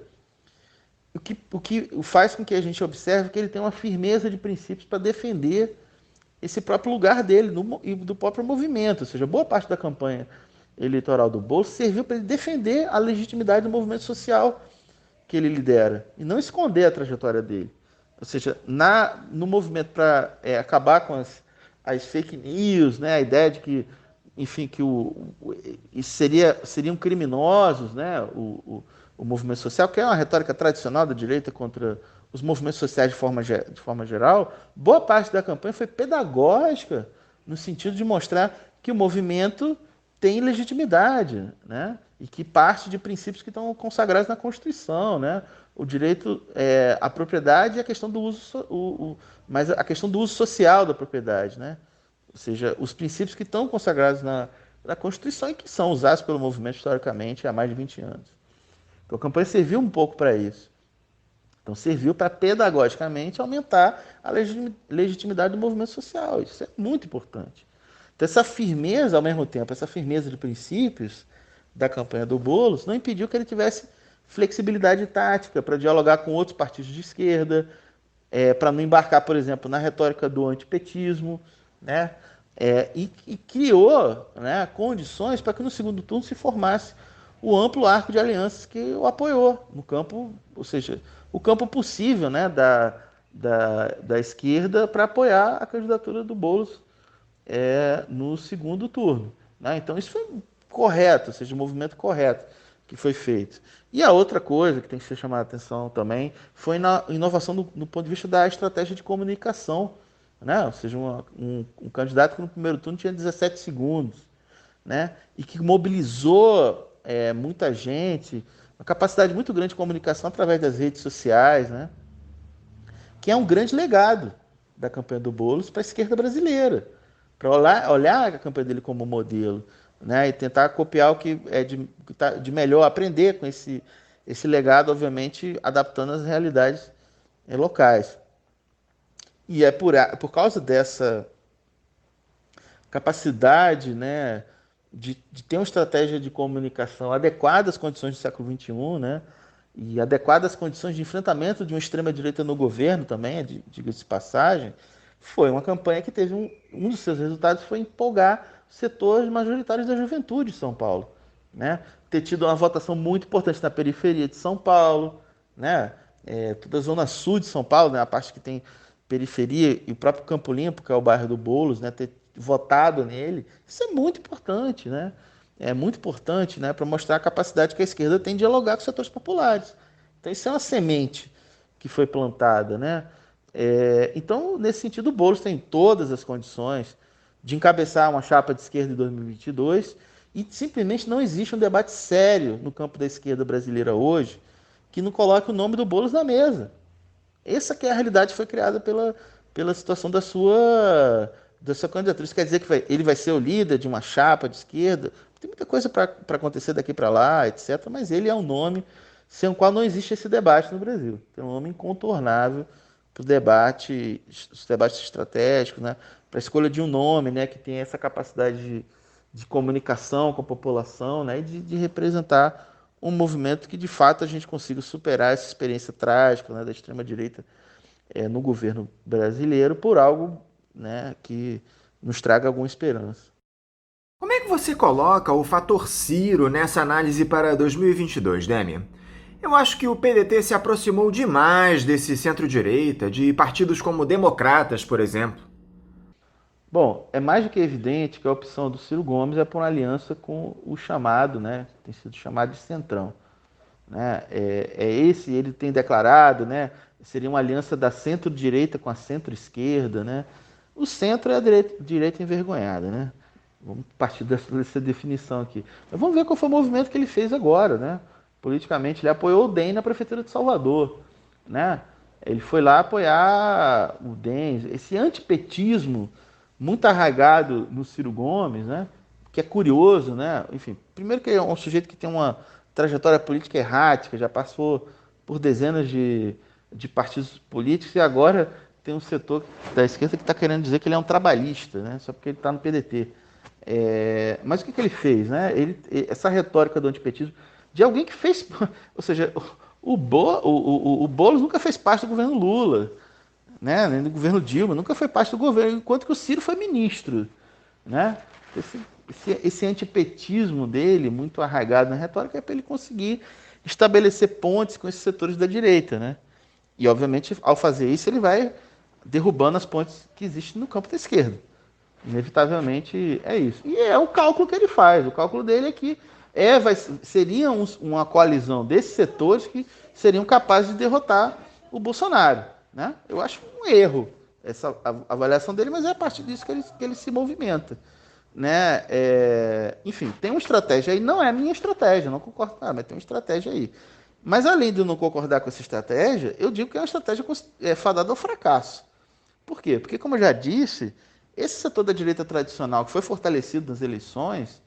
o que faz com que a gente observe que ele tem uma firmeza de princípios para defender esse próprio lugar dele e do próprio movimento. Ou seja, boa parte da campanha eleitoral do Boulos serviu para ele defender a legitimidade do movimento social que ele lidera e não esconder a trajetória dele. Ou seja, no movimento para acabar com as fake news, né, a ideia de que, enfim, que seriam criminosos, né, o movimento social, que é uma retórica tradicional da direita contra os movimentos sociais de forma geral. Boa parte da campanha foi pedagógica, no sentido de mostrar que o movimento tem legitimidade, né, e que parte de princípios que estão consagrados na Constituição, né, o direito à propriedade e a questão do uso, mas a questão do uso social da propriedade, né? Ou seja, os princípios que estão consagrados na Constituição e que são usados pelo movimento historicamente há mais de 20 anos. Então a campanha serviu um pouco para isso. Então serviu para pedagogicamente aumentar a legitimidade do movimento social. Isso é muito importante. Então essa firmeza, ao mesmo tempo, essa firmeza de princípios da campanha do Boulos não impediu que ele tivesse flexibilidade tática para dialogar com outros partidos de esquerda, para não embarcar, por exemplo, na retórica do antipetismo, né? E criou, né, condições para que no segundo turno se formasse o amplo arco de alianças que o apoiou no campo, ou seja, o campo possível, né, da esquerda para apoiar a candidatura do Boulos no segundo turno, né? Então isso foi correto, ou seja, o movimento correto que foi feito. E a outra coisa que tem que ser chamada a atenção também foi na inovação do ponto de vista da estratégia de comunicação, né? Ou seja, um candidato que no primeiro turno tinha 17 segundos, né? E que mobilizou muita gente, uma capacidade muito grande de comunicação através das redes sociais, né? Que é um grande legado da campanha do Boulos para a esquerda brasileira, para olhar a campanha dele como modelo. né, e tentar copiar o que é de melhor, aprender com esse legado, obviamente, adaptando as realidades locais. E é por causa dessa capacidade, né, de ter uma estratégia de comunicação adequada às condições do século XXI, né, e adequada às condições de enfrentamento de uma extrema-direita no governo também, diga-se de passagem, foi uma campanha que teve um dos seus resultados foi empolgar setores majoritários da juventude de São Paulo, né? Ter tido uma votação muito importante na periferia de São Paulo, né? Toda a zona sul de São Paulo, né? A parte que tem periferia e o próprio Campo Limpo, que é o bairro do Boulos, né? Ter votado nele, isso é muito importante, né? É muito importante, né? Para mostrar a capacidade que a esquerda tem de dialogar com os setores populares. Então isso é uma semente que foi plantada, né? Então, nesse sentido, o Boulos tem todas as condições de encabeçar uma chapa de esquerda em 2022 e simplesmente não existe um debate sério no campo da esquerda brasileira hoje que não coloque o nome do Boulos na mesa. Essa que é a realidade que foi criada pela situação da sua candidatura. Isso quer dizer que ele vai ser o líder de uma chapa de esquerda? Tem muita coisa para acontecer daqui para lá, etc. Mas ele é um nome sem o qual não existe esse debate no Brasil. É um nome incontornável para os debates estratégicos, né? Para a escolha de um nome, né, que tem essa capacidade de comunicação com a população, né, e de representar um movimento que, de fato, a gente consiga superar essa experiência trágica, né, da extrema-direita no governo brasileiro por algo, né, que nos traga alguma esperança. Como é que você coloca o fator Ciro nessa análise para 2022, Demi? Eu acho que o PDT se aproximou demais desse centro-direita, de partidos como Democratas, por exemplo. Bom, é mais do que evidente que a opção do Ciro Gomes é por uma aliança com o chamado, né, tem sido chamado de Centrão. Né? Ele tem declarado, né, seria uma aliança da centro-direita com a centro-esquerda. Né? O centro é a direita envergonhada. Né? Vamos partir dessa definição aqui. Mas vamos ver qual foi o movimento que ele fez agora. Né? Politicamente, ele apoiou o DEM na prefeitura de Salvador. Né? Ele foi lá apoiar o DEM. Esse antipetismo muito arraigado no Ciro Gomes, né? Que é curioso, né? Enfim, primeiro que é um sujeito que tem uma trajetória política errática, já passou por dezenas de partidos políticos e agora tem um setor da esquerda que está querendo dizer que ele é um trabalhista, né? Só porque ele está no PDT. Mas o que ele fez, né? Essa retórica do antipetismo de alguém que fez, ou seja, o Boulos nunca fez parte do governo Lula, né? Nem do governo Dilma, nunca foi parte do governo, enquanto que o Ciro foi ministro, né? Esse antipetismo dele, muito arraigado na retórica, é para ele conseguir estabelecer pontes com esses setores da direita, né? E, obviamente, ao fazer isso, ele vai derrubando as pontes que existem no campo da esquerda. Inevitavelmente é isso. E é o cálculo que ele faz. O cálculo dele é que seria uma coalizão desses setores que seriam capazes de derrotar o Bolsonaro. Né? Eu acho um erro essa avaliação dele, mas é a partir disso que ele se movimenta. Né? Enfim, tem uma estratégia aí, não é a minha estratégia, não concordo com ela, mas tem uma estratégia aí. Mas além de eu não concordar com essa estratégia, eu digo que é uma estratégia fadada ao fracasso. Por quê? Porque, como eu já disse, esse setor da direita tradicional que foi fortalecido nas eleições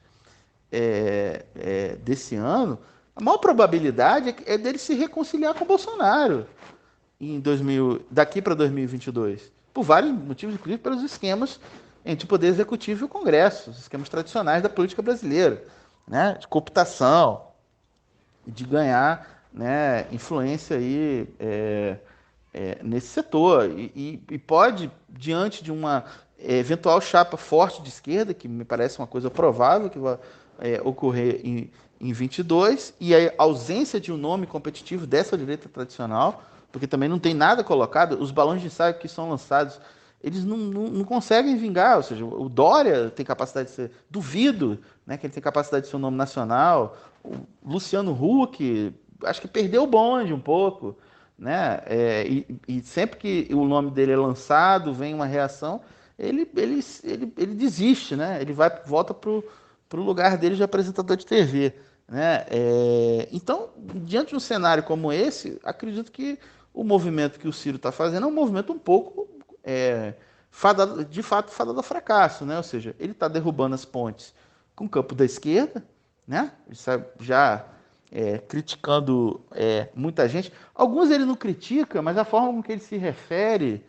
desse ano, a maior probabilidade é dele se reconciliar com o Bolsonaro daqui para 2022. Por vários motivos, inclusive pelos esquemas entre o Poder Executivo e o Congresso, os esquemas tradicionais da política brasileira, né? De cooptação, de ganhar, né, influência aí, nesse setor. E pode, diante de uma eventual chapa forte de esquerda, que me parece uma coisa provável que vai ocorrer em 22, e a ausência de um nome competitivo dessa direita tradicional, porque também não tem nada colocado, os balões de ensaio que são lançados, eles não conseguem vingar, ou seja, o Dória tem capacidade de ser, duvido, né, que ele tem capacidade de ser um nome nacional, o Luciano Huck, acho que perdeu o bonde um pouco, né, e sempre que o nome dele é lançado, vem uma reação, ele desiste, né, ele volta para o lugar dele de apresentador de TV, né, então, diante de um cenário como esse, acredito que o movimento que o Ciro está fazendo é um movimento um pouco de fato fadado ao fracasso, né? Ou seja, ele está derrubando as pontes com o campo da esquerda, né? Já criticando muita gente. Alguns ele não critica, mas a forma com que ele se refere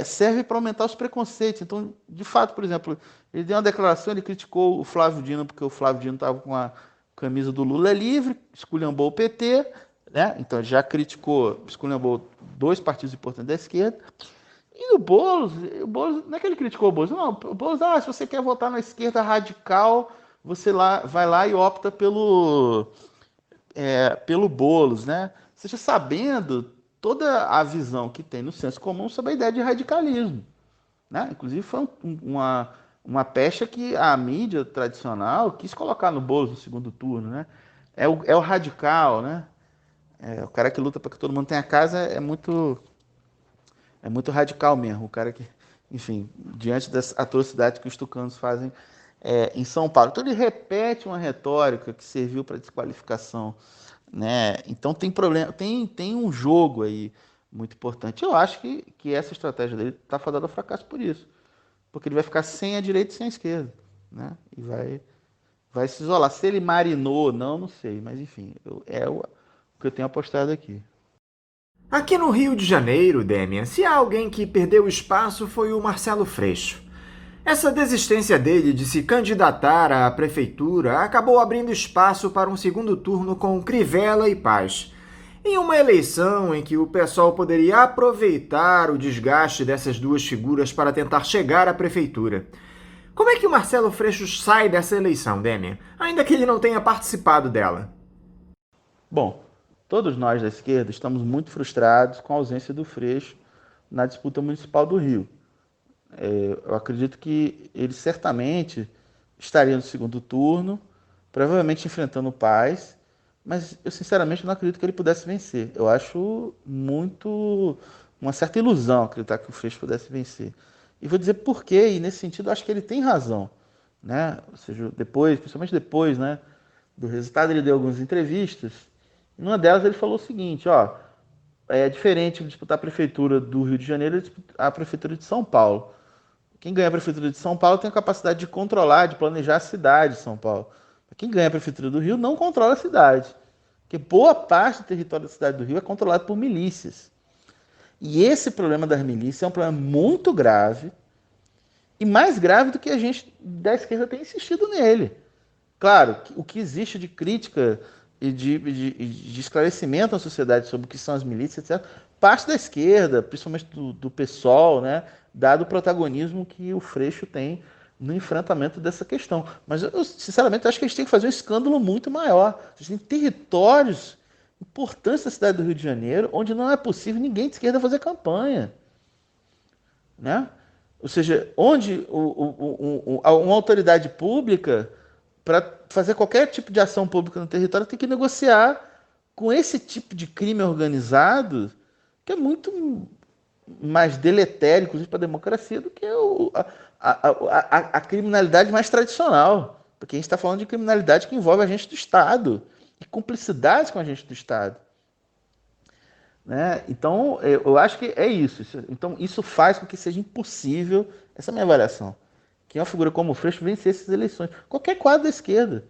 serve para aumentar os preconceitos. Então, de fato, por exemplo, ele deu uma declaração, ele criticou o Flávio Dino, porque o Flávio Dino estava com a camisa do Lula livre, esculhambou o PT, né? Então ele já criticou, esculhambou dois partidos importantes da esquerda. E o Boulos não é que ele criticou o Boulos, não, o Boulos, se você quer votar na esquerda radical, você vai lá e opta pelo Boulos, né? Seja sabendo toda a visão que tem no senso comum sobre a ideia de radicalismo, né? Inclusive foi uma pecha que a mídia tradicional quis colocar no Boulos no segundo turno, né? É o radical, né? O cara que luta para que todo mundo tenha casa é muito radical mesmo. O cara que, enfim, diante das atrocidades que os tucanos fazem em São Paulo. Então ele repete uma retórica que serviu para desqualificação, né? Então tem problema, tem um jogo aí muito importante. Eu acho que essa estratégia dele está fadada ao fracasso por isso, porque ele vai ficar sem a direita e sem a esquerda, né? E vai se isolar. Se ele marinou ou não sei, mas enfim, é o que eu tenho apostado aqui. Aqui no Rio de Janeiro, Demian, se há alguém que perdeu espaço foi o Marcelo Freixo. Essa desistência dele de se candidatar à prefeitura acabou abrindo espaço para um segundo turno com Crivella e Paz. Em uma eleição em que o PSOL poderia aproveitar o desgaste dessas duas figuras para tentar chegar à prefeitura. Como é que o Marcelo Freixo sai dessa eleição, Demian, ainda que ele não tenha participado dela? Bom, todos nós da esquerda estamos muito frustrados com a ausência do Freixo na disputa municipal do Rio. Eu acredito que ele certamente estaria no segundo turno, provavelmente enfrentando o Paz, mas eu sinceramente não acredito que ele pudesse vencer. Eu acho uma certa ilusão acreditar que o Freixo pudesse vencer. E vou dizer por quê, e nesse sentido eu acho que ele tem razão, né? Ou seja, principalmente depois, né, do resultado, ele deu algumas entrevistas. Em uma delas ele falou o seguinte, é diferente disputar a prefeitura do Rio de Janeiro e disputar a prefeitura de São Paulo. Quem ganha a prefeitura de São Paulo tem a capacidade de controlar, de planejar a cidade de São Paulo. Quem ganha a prefeitura do Rio não controla a cidade, porque boa parte do território da cidade do Rio é controlado por milícias. E esse problema das milícias é um problema muito grave, e mais grave do que a gente da esquerda tem insistido nele. Claro, o que existe de crítica e de esclarecimento na sociedade sobre o que são as milícias, etc., parte da esquerda, principalmente do PSOL, né, dado o protagonismo que o Freixo tem no enfrentamento dessa questão. Mas eu, sinceramente, acho que a gente tem que fazer um escândalo muito maior. A gente tem territórios importantes da cidade do Rio de Janeiro onde não é possível ninguém de esquerda fazer campanha, né? Ou seja, onde uma autoridade pública, para fazer qualquer tipo de ação pública no território, tem que negociar com esse tipo de crime organizado, que é muito mais deletério, inclusive, para a democracia, do que a criminalidade mais tradicional. Porque a gente está falando de criminalidade que envolve agentes do Estado e cumplicidades com agentes do Estado. Né? Então, eu acho que é isso. Então, isso faz com que seja impossível, essa é a minha avaliação, que uma figura como o Freixo vencesse essas eleições. Qualquer quadro da esquerda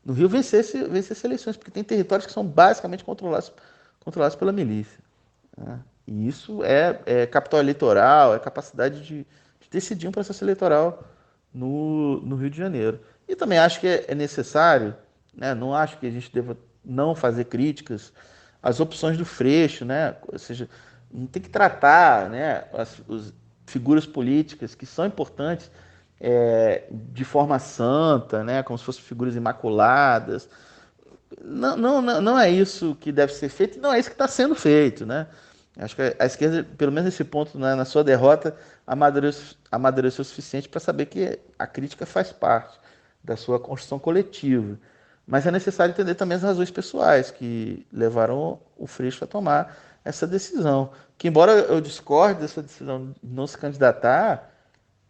no Rio vencesse essas eleições, porque tem territórios que são basicamente controlados pela milícia. Né? E isso é capital eleitoral, é capacidade de decidir um processo eleitoral no Rio de Janeiro. E também acho que é necessário, né? Não acho que a gente deva não fazer críticas às opções do Freixo, né? Ou seja, não tem que tratar, né, as figuras políticas que são importantes de forma santa, né, como se fossem figuras imaculadas. Não é isso que deve ser feito, não é isso que está sendo feito, né? Acho que a esquerda, pelo menos nesse ponto, né, na sua derrota, amadureceu o suficiente para saber que a crítica faz parte da sua construção coletiva. Mas é necessário entender também as razões pessoais que levaram o Freixo a tomar essa decisão. Que, embora eu discorde dessa decisão de não se candidatar,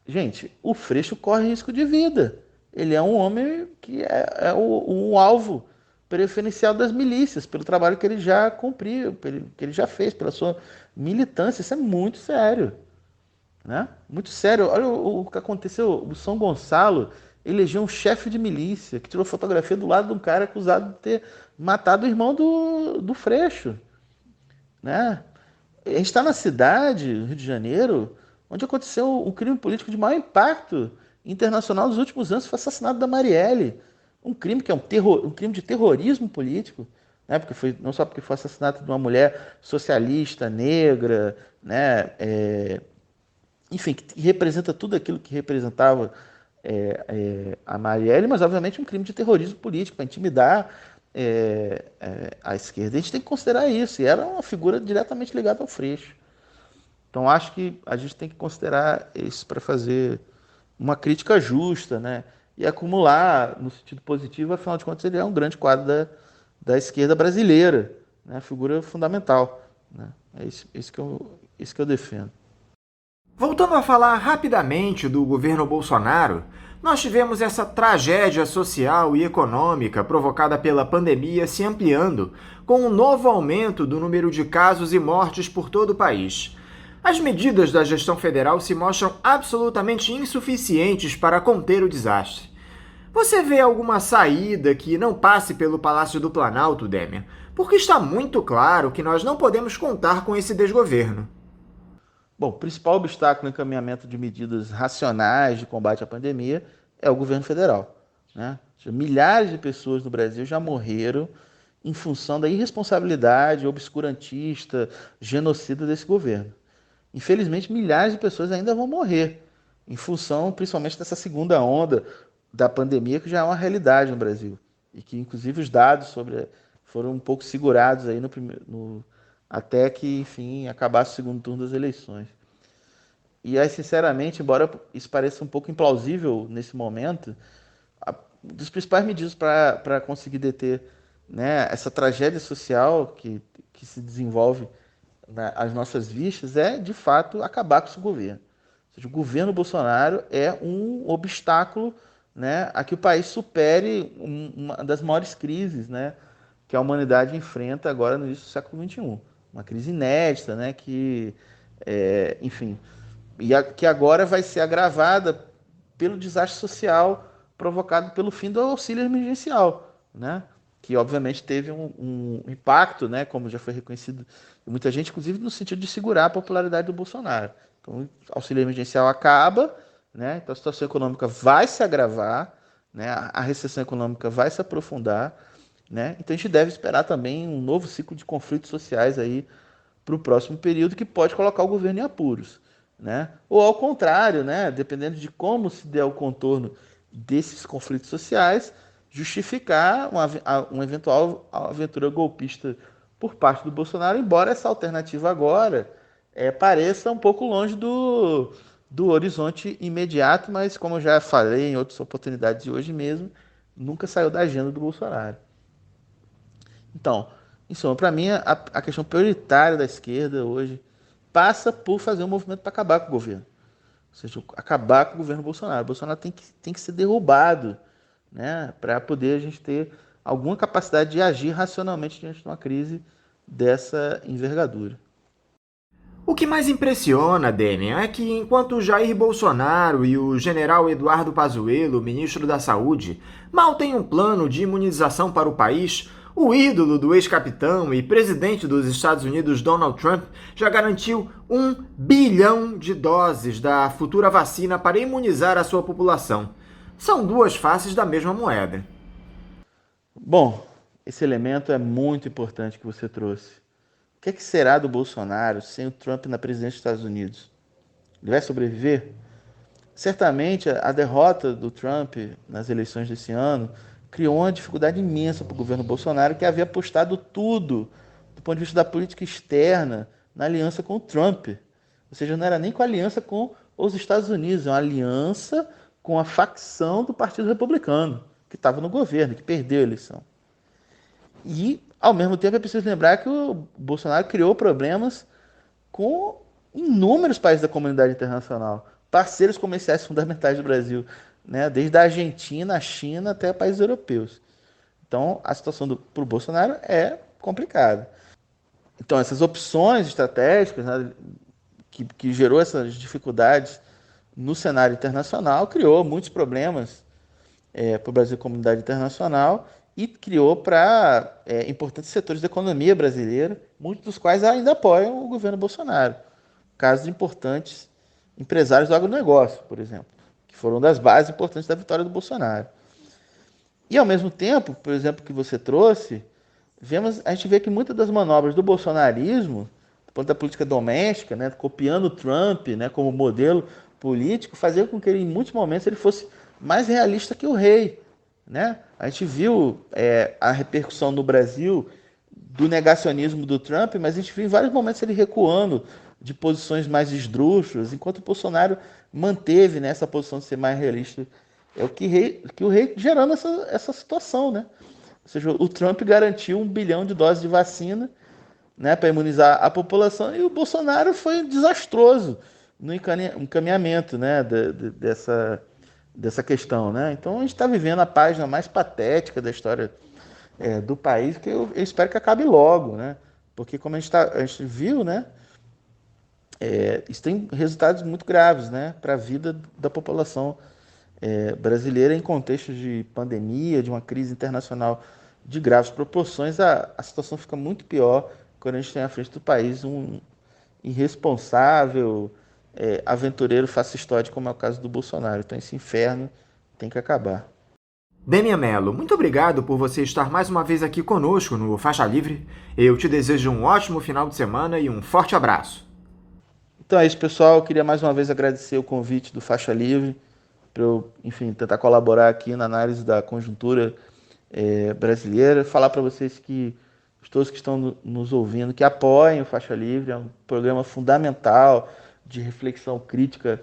gente, o Freixo corre risco de vida. Ele é um homem que é um alvo preferencial das milícias, pelo trabalho que ele já cumpriu, que ele já fez, pela sua militância. Isso é muito sério. né? Muito sério. Olha o que aconteceu. O São Gonçalo elegeu um chefe de milícia que tirou fotografia do lado de um cara acusado de ter matado o irmão do Freixo, né? A gente está na cidade, Rio de Janeiro, onde aconteceu o crime político de maior impacto internacional dos últimos anos, foi o assassinato da Marielle. Um crime que é um crime de terrorismo político, né? Porque foi, não só porque foi assassinato de uma mulher socialista, negra, né? Enfim, que representa tudo aquilo que representava a Marielle, mas obviamente um crime de terrorismo político para intimidar a esquerda. A gente tem que considerar isso, e era uma figura diretamente ligada ao Freixo. Então acho que a gente tem que considerar isso para fazer uma crítica justa, né? E acumular no sentido positivo, afinal de contas ele é um grande quadro da esquerda brasileira, né? Figura fundamental, né? É isso que eu defendo. Voltando a falar rapidamente do governo Bolsonaro, nós tivemos essa tragédia social e econômica provocada pela pandemia se ampliando, com um novo aumento do número de casos e mortes por todo o país. As medidas da gestão federal se mostram absolutamente insuficientes para conter o desastre. Você vê alguma saída que não passe pelo Palácio do Planalto, Démia? Porque está muito claro que nós não podemos contar com esse desgoverno. Bom, o principal obstáculo no encaminhamento de medidas racionais de combate à pandemia é o governo federal, né? Milhares de pessoas no Brasil já morreram em função da irresponsabilidade obscurantista, genocida desse governo. Infelizmente, milhares de pessoas ainda vão morrer em função, principalmente, dessa segunda onda da pandemia, que já é uma realidade no Brasil. E que, inclusive, os dados foram um pouco segurados aí até que, enfim, acabasse o segundo turno das eleições. E aí, sinceramente, embora isso pareça um pouco implausível nesse momento, dos principais medidas para conseguir deter, né, essa tragédia social que se desenvolve às nossas vistas é, de fato, acabar com esse governo. Ou seja, o governo Bolsonaro é um obstáculo, né, a que o país supere uma das maiores crises, né, que a humanidade enfrenta agora no início do século XXI. Uma crise inédita, né, enfim, que agora vai ser agravada pelo desastre social provocado pelo fim do auxílio emergencial, né, que obviamente teve um impacto, né, como já foi reconhecido por muita gente, inclusive no sentido de segurar a popularidade do Bolsonaro. Então, o auxílio emergencial acaba, né, então a situação econômica vai se agravar, né, a recessão econômica vai se aprofundar, né, então a gente deve esperar também um novo ciclo de conflitos sociais aí para o próximo período que pode colocar o governo em apuros, né, ou ao contrário, né, dependendo de como se der o contorno desses conflitos sociais, justificar uma eventual aventura golpista por parte do Bolsonaro, embora essa alternativa agora pareça um pouco longe do horizonte imediato, mas como eu já falei em outras oportunidades de hoje mesmo, nunca saiu da agenda do Bolsonaro. Então, em suma, para mim, a questão prioritária da esquerda hoje passa por fazer um movimento para acabar com o governo. Ou seja, acabar com o governo Bolsonaro. O Bolsonaro tem que ser derrubado, né, para poder a gente ter alguma capacidade de agir racionalmente diante de uma crise dessa envergadura. O que mais impressiona, Demian, é que enquanto Jair Bolsonaro e o general Eduardo Pazuello, ministro da Saúde, mal têm um plano de imunização para o país, o ídolo do ex-capitão e presidente dos Estados Unidos, Donald Trump, já garantiu 1 bilhão de doses da futura vacina para imunizar a sua população. São duas faces da mesma moeda. Bom, esse elemento é muito importante que você trouxe. O que será do Bolsonaro sem o Trump na presidência dos Estados Unidos? Ele vai sobreviver? Certamente a derrota do Trump nas eleições desse ano criou uma dificuldade imensa para o governo Bolsonaro, que havia apostado tudo, do ponto de vista da política externa, na aliança com o Trump. Ou seja, não era nem com a aliança com os Estados Unidos, é uma aliança com a facção do Partido Republicano, que estava no governo, que perdeu a eleição. E, ao mesmo tempo, é preciso lembrar que o Bolsonaro criou problemas com inúmeros países da comunidade internacional, parceiros comerciais fundamentais do Brasil, né? Desde a Argentina, a China, até países europeus. Então, a situação para o Bolsonaro é complicada. Então, essas opções estratégicas, né, que gerou essas dificuldades no cenário internacional, criou muitos problemas para o Brasil e a comunidade internacional e criou para importantes setores da economia brasileira, muitos dos quais ainda apoiam o governo Bolsonaro. Casos de importantes empresários do agronegócio, por exemplo, que foram das bases importantes da vitória do Bolsonaro. E, ao mesmo tempo, por exemplo, que você trouxe, a gente vê que muitas das manobras do bolsonarismo, do ponto da política doméstica, né, copiando o Trump, né, como modelo político, fazia com que ele, em muitos momentos ele fosse mais realista que o rei. Né? A gente viu a repercussão no Brasil do negacionismo do Trump, mas a gente viu em vários momentos ele recuando de posições mais esdrúxulas, enquanto o Bolsonaro manteve, né, essa posição de ser mais realista. É o que o rei gerando essa situação. Né? Ou seja, o Trump garantiu 1 bilhão de doses de vacina, né, para imunizar a população, e o Bolsonaro foi desastroso no encaminhamento, né, dessa questão. Né? Então a gente está vivendo a página mais patética da história do país, que eu espero que acabe logo, né? Porque como a gente viu, né, isso tem resultados muito graves, né, para a vida da população brasileira em contexto de pandemia, de uma crise internacional de graves proporções. A situação fica muito pior quando a gente tem à frente do país um irresponsável, aventureiro fascistoide, como é o caso do Bolsonaro. Então esse inferno tem que acabar. Demian Mello, muito obrigado por você estar mais uma vez aqui conosco no Faixa Livre. Eu te desejo um ótimo final de semana e um forte abraço. Então é isso, pessoal. Eu queria mais uma vez agradecer o convite do Faixa Livre para eu, enfim, tentar colaborar aqui na análise da conjuntura brasileira. Falar para vocês que todos que estão nos ouvindo, que apoiem o Faixa Livre. É um programa fundamental de reflexão crítica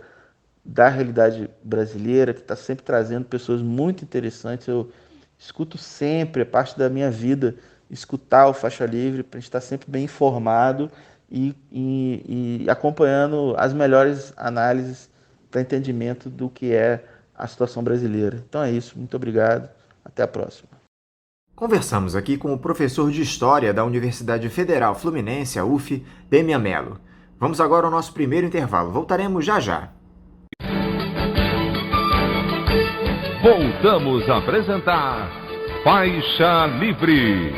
da realidade brasileira, que está sempre trazendo pessoas muito interessantes. Eu escuto sempre, é parte da minha vida, escutar o Faixa Livre, para a gente estar sempre bem informado e acompanhando as melhores análises para entendimento do que é a situação brasileira. Então é isso, muito obrigado, até a próxima. Conversamos aqui com o professor de História da Universidade Federal Fluminense, a UF, Demian Mello. Vamos agora ao nosso primeiro intervalo. Voltaremos já já. Voltamos a apresentar Faixa Livre.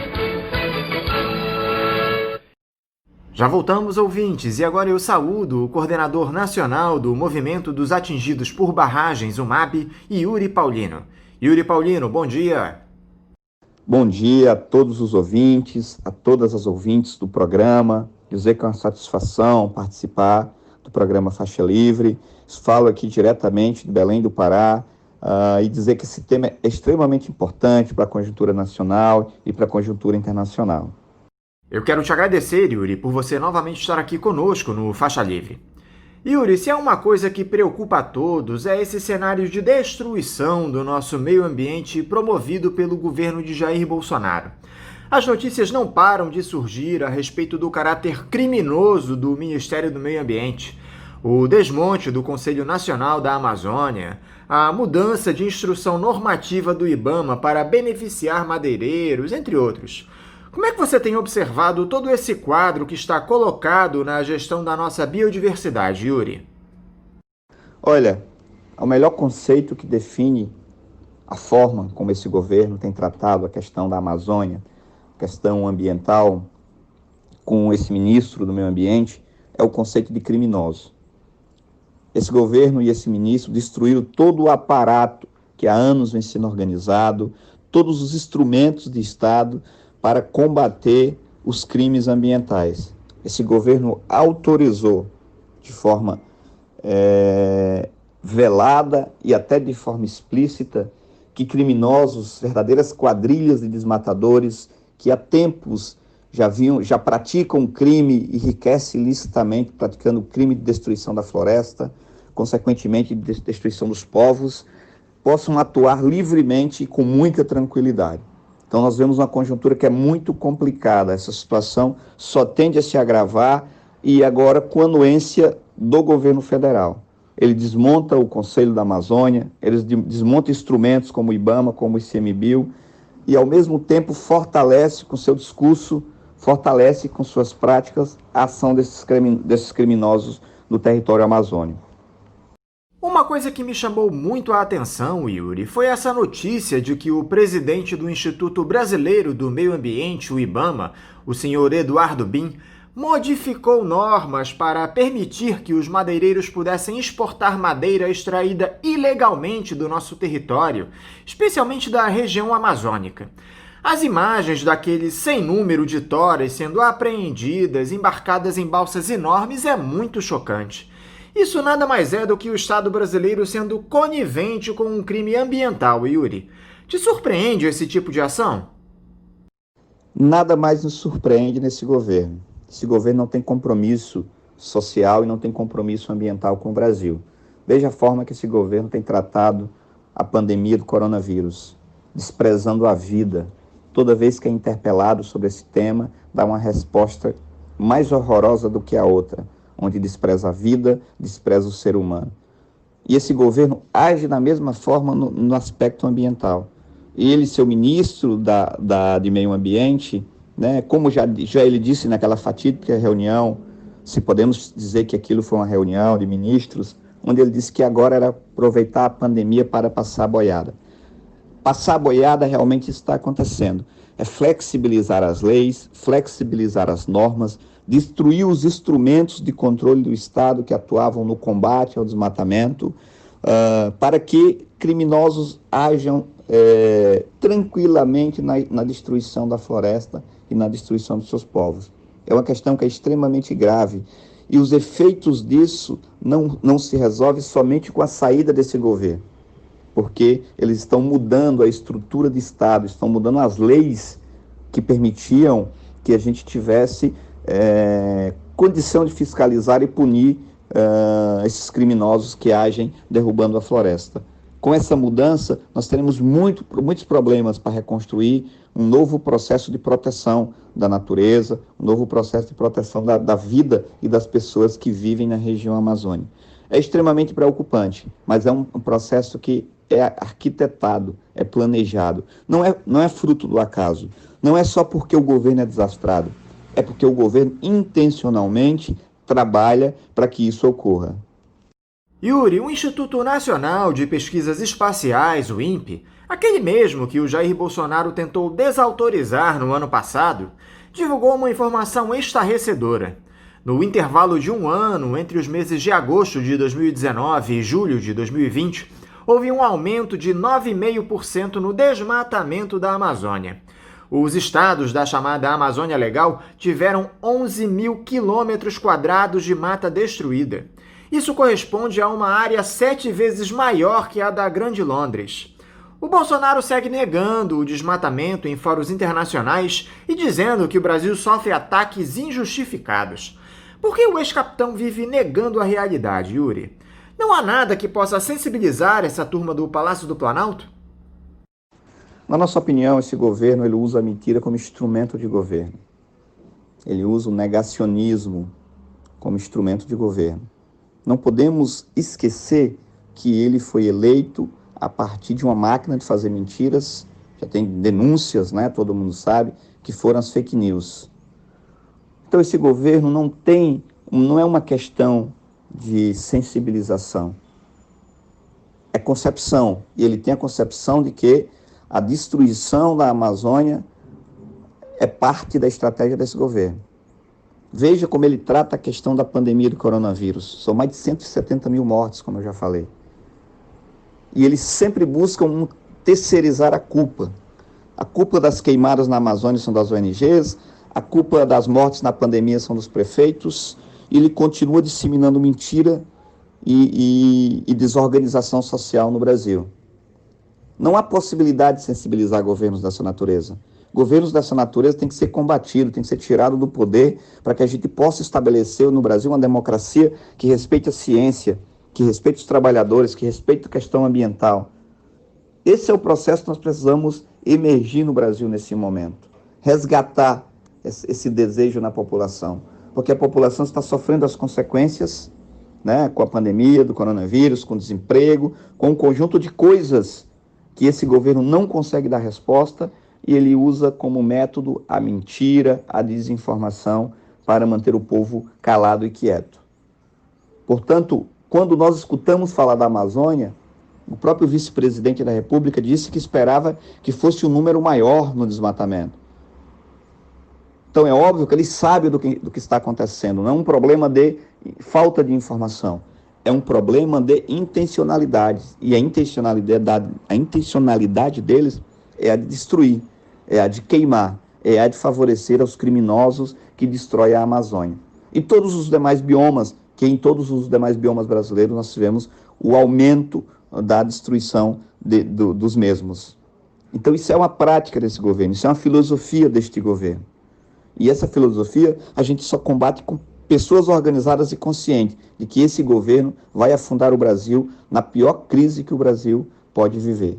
Já voltamos, ouvintes, e agora eu saúdo o coordenador nacional do Movimento dos Atingidos por Barragens, o MAB, Yuri Paulino. Yuri Paulino, bom dia. Bom dia a todos os ouvintes, a todas as ouvintes do programa. Dizer que é uma satisfação participar do programa Faixa Livre. Falo aqui diretamente de Belém do Pará e dizer que esse tema é extremamente importante para a conjuntura nacional e para a conjuntura internacional. Eu quero te agradecer, Yuri, por você novamente estar aqui conosco no Faixa Livre. Yuri, se há uma coisa que preocupa a todos é esse cenário de destruição do nosso meio ambiente promovido pelo governo de Jair Bolsonaro. As notícias não param de surgir a respeito do caráter criminoso do Ministério do Meio Ambiente, o desmonte do Conselho Nacional da Amazônia, a mudança de instrução normativa do IBAMA para beneficiar madeireiros, entre outros. Como é que você tem observado todo esse quadro que está colocado na gestão da nossa biodiversidade, Yuri? Olha, o melhor conceito que define a forma como esse governo tem tratado a questão da Amazônia, questão ambiental, com esse ministro do Meio Ambiente, é o conceito de criminoso. Esse governo e esse ministro destruíram todo o aparato que há anos vem sendo organizado, todos os instrumentos de Estado para combater os crimes ambientais. Esse governo autorizou de forma velada e até de forma explícita que criminosos, verdadeiras quadrilhas de desmatadores que há tempos já praticam crime e enriquecem ilicitamente, praticando crime de destruição da floresta, consequentemente de destruição dos povos, possam atuar livremente e com muita tranquilidade. Então nós vemos uma conjuntura que é muito complicada. Essa situação só tende a se agravar e agora com a anuência do governo federal. Ele desmonta o Conselho da Amazônia, ele desmonta instrumentos como o IBAMA, como o ICMBio, e ao mesmo tempo fortalece com seu discurso, fortalece com suas práticas a ação desses criminosos do território amazônico. Uma coisa que me chamou muito a atenção, Yuri, foi essa notícia de que o presidente do Instituto Brasileiro do Meio Ambiente, o IBAMA, o senhor Eduardo Bin, modificou normas para permitir que os madeireiros pudessem exportar madeira extraída ilegalmente do nosso território, especialmente da região amazônica. As imagens daquele sem número de toras sendo apreendidas, embarcadas em balsas enormes, é muito chocante. Isso nada mais é do que o Estado brasileiro sendo conivente com um crime ambiental, Yuri. Te surpreende esse tipo de ação? Nada mais nos surpreende nesse governo. Esse governo não tem compromisso social e não tem compromisso ambiental com o Brasil. Veja a forma que esse governo tem tratado a pandemia do coronavírus, desprezando a vida. Toda vez que é interpelado sobre esse tema, dá uma resposta mais horrorosa do que a outra, onde despreza a vida, despreza o ser humano. E esse governo age da mesma forma no aspecto ambiental. Ele, seu ministro de Meio Ambiente, né, como já ele disse naquela fatídica reunião, se podemos dizer que aquilo foi uma reunião de ministros, onde ele disse que agora era aproveitar a pandemia para passar a boiada. Passar a boiada realmente está acontecendo. É flexibilizar as leis, flexibilizar as normas, destruir os instrumentos de controle do Estado que atuavam no combate ao desmatamento, para que criminosos ajam tranquilamente na destruição da floresta e na destruição dos seus povos. É uma questão que é extremamente grave e os efeitos disso não se resolvem somente com a saída desse governo, porque eles estão mudando a estrutura de Estado, estão mudando as leis que permitiam que a gente tivesse condição de fiscalizar e punir esses criminosos que agem derrubando a floresta. Com essa mudança, nós teremos muitos problemas para reconstruir um novo processo de proteção da natureza, um novo processo de proteção da vida e das pessoas que vivem na região amazônica. É extremamente preocupante, mas é um processo que é arquitetado, é planejado. Não é fruto do acaso. Não é só porque o governo é desastrado. É porque o governo intencionalmente trabalha para que isso ocorra. Yuri, o Instituto Nacional de Pesquisas Espaciais, o INPE, aquele mesmo que o Jair Bolsonaro tentou desautorizar no ano passado, divulgou uma informação estarrecedora. No intervalo de um ano, entre os meses de agosto de 2019 e julho de 2020, houve um aumento de 9,5% no desmatamento da Amazônia. Os estados da chamada Amazônia Legal tiveram 11 mil quilômetros quadrados de mata destruída. Isso corresponde a uma área 7 vezes maior que a da Grande Londres. O Bolsonaro segue negando o desmatamento em fóruns internacionais e dizendo que o Brasil sofre ataques injustificados. Por que o ex-capitão vive negando a realidade, Yuri? Não há nada que possa sensibilizar essa turma do Palácio do Planalto? Na nossa opinião, esse governo ele usa a mentira como instrumento de governo. Ele usa o negacionismo como instrumento de governo. Não podemos esquecer que ele foi eleito a partir de uma máquina de fazer mentiras. Já tem denúncias, né? Todo mundo sabe, que foram as fake news. Então esse governo não é uma questão de sensibilização. É concepção. E ele tem a concepção de que a destruição da Amazônia é parte da estratégia desse governo. Veja como ele trata a questão da pandemia do coronavírus. São mais de 170 mil mortes, como eu já falei. E eles sempre buscam terceirizar a culpa. A culpa das queimadas na Amazônia são das ONGs, a culpa das mortes na pandemia são dos prefeitos, e ele continua disseminando mentira e desorganização social no Brasil. Não há possibilidade de sensibilizar governos dessa natureza. Governos dessa natureza têm que ser combatidos, têm que ser tirados do poder para que a gente possa estabelecer no Brasil uma democracia que respeite a ciência, que respeite os trabalhadores, que respeite a questão ambiental. Esse é o processo que nós precisamos emergir no Brasil nesse momento. Resgatar esse desejo na população, porque a população está sofrendo as consequências, né, com a pandemia do coronavírus, com o desemprego, com um conjunto de coisas que esse governo não consegue dar resposta e ele usa como método a mentira, a desinformação para manter o povo calado e quieto. Portanto, quando nós escutamos falar da Amazônia, o próprio vice-presidente da República disse que esperava que fosse um número maior no desmatamento. Então é óbvio que ele sabe do que está acontecendo. Não é um problema de falta de informação, é um problema de intencionalidade. E a intencionalidade deles é a de destruir, é a de queimar, é a de favorecer aos criminosos que destroem a Amazônia. E todos os demais biomas, que em todos os demais biomas brasileiros nós tivemos o aumento da destruição dos mesmos. Então isso é uma prática desse governo, isso é uma filosofia deste governo. E essa filosofia a gente só combate com pessoas organizadas e conscientes de que esse governo vai afundar o Brasil na pior crise que o Brasil pode viver.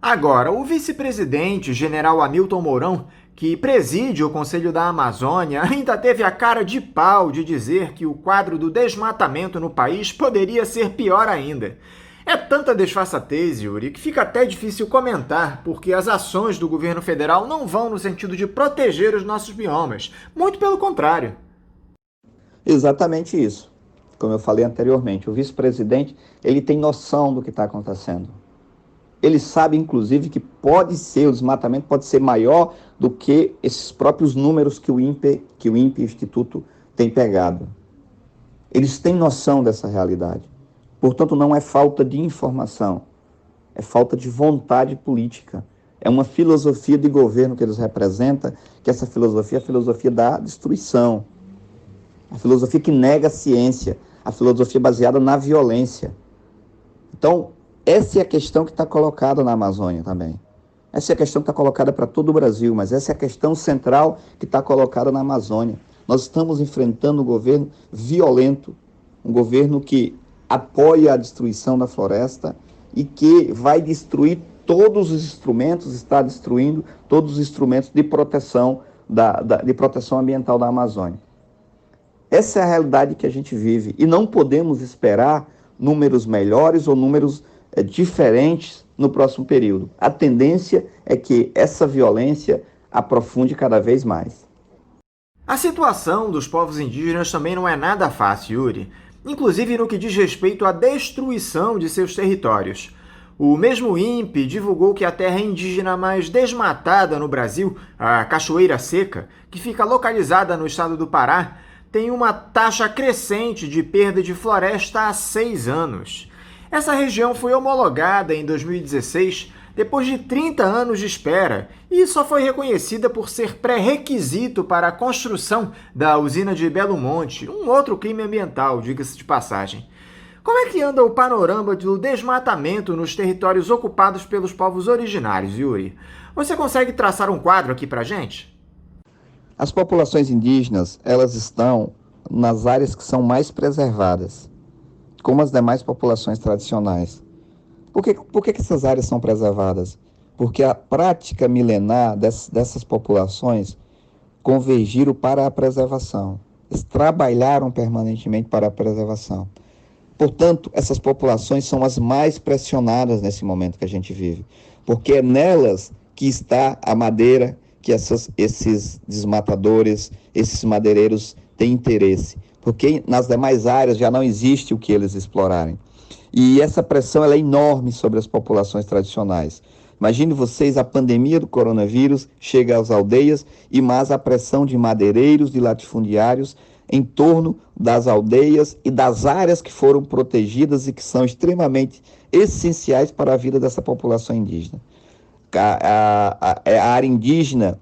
Agora, o vice-presidente, general Hamilton Mourão, que preside o Conselho da Amazônia, ainda teve a cara de pau de dizer que o quadro do desmatamento no país poderia ser pior ainda. É tanta desfaçatez, Yuri, que fica até difícil comentar, porque as ações do governo federal não vão no sentido de proteger os nossos biomas. Muito pelo contrário. Exatamente isso. Como eu falei anteriormente, o vice-presidente ele tem noção do que está acontecendo. Ele sabe, inclusive, que o desmatamento pode ser maior do que esses próprios números que o INPE, o Instituto, tem pegado. Eles têm noção dessa realidade. Portanto, não é falta de informação, é falta de vontade política. É uma filosofia de governo que eles representam, que essa filosofia é a filosofia da destruição. A filosofia que nega a ciência, a filosofia baseada na violência. Então, essa é a questão que está colocada na Amazônia também. Essa é a questão que está colocada para todo o Brasil, mas essa é a questão central que está colocada na Amazônia. Nós estamos enfrentando um governo violento, um governo que apoia a destruição da floresta e que vai destruir todos os instrumentos, está destruindo todos os instrumentos de proteção, de proteção ambiental da Amazônia. Essa é a realidade que a gente vive e não podemos esperar números melhores ou números diferentes no próximo período. A tendência é que essa violência aprofunde cada vez mais. A situação dos povos indígenas também não é nada fácil, Yuri. Inclusive no que diz respeito à destruição de seus territórios. O mesmo INPE divulgou que a terra indígena mais desmatada no Brasil, a Cachoeira Seca, que fica localizada no estado do Pará, tem uma taxa crescente de perda de floresta há 6 anos. Essa região foi homologada em 2016, depois de 30 anos de espera, e só foi reconhecida por ser pré-requisito para a construção da usina de Belo Monte, um outro crime ambiental, diga-se de passagem. Como é que anda o panorama do desmatamento nos territórios ocupados pelos povos originários, Yuri? Você consegue traçar um quadro aqui pra gente? As populações indígenas, elas estão nas áreas que são mais preservadas, como as demais populações tradicionais. Por que essas áreas são preservadas? Porque a prática milenar dessas populações convergiram para a preservação. Eles trabalharam permanentemente para a preservação. Portanto, essas populações são as mais pressionadas nesse momento que a gente vive, porque é nelas que está a madeira que esses desmatadores, esses madeireiros têm interesse, porque nas demais áreas já não existe o que eles explorarem. E essa pressão ela é enorme sobre as populações tradicionais. Imagine vocês, a pandemia do coronavírus chega às aldeias e mais a pressão de madeireiros, de latifundiários em torno das aldeias e das áreas que foram protegidas e que são extremamente essenciais para a vida dessa população indígena. A área indígena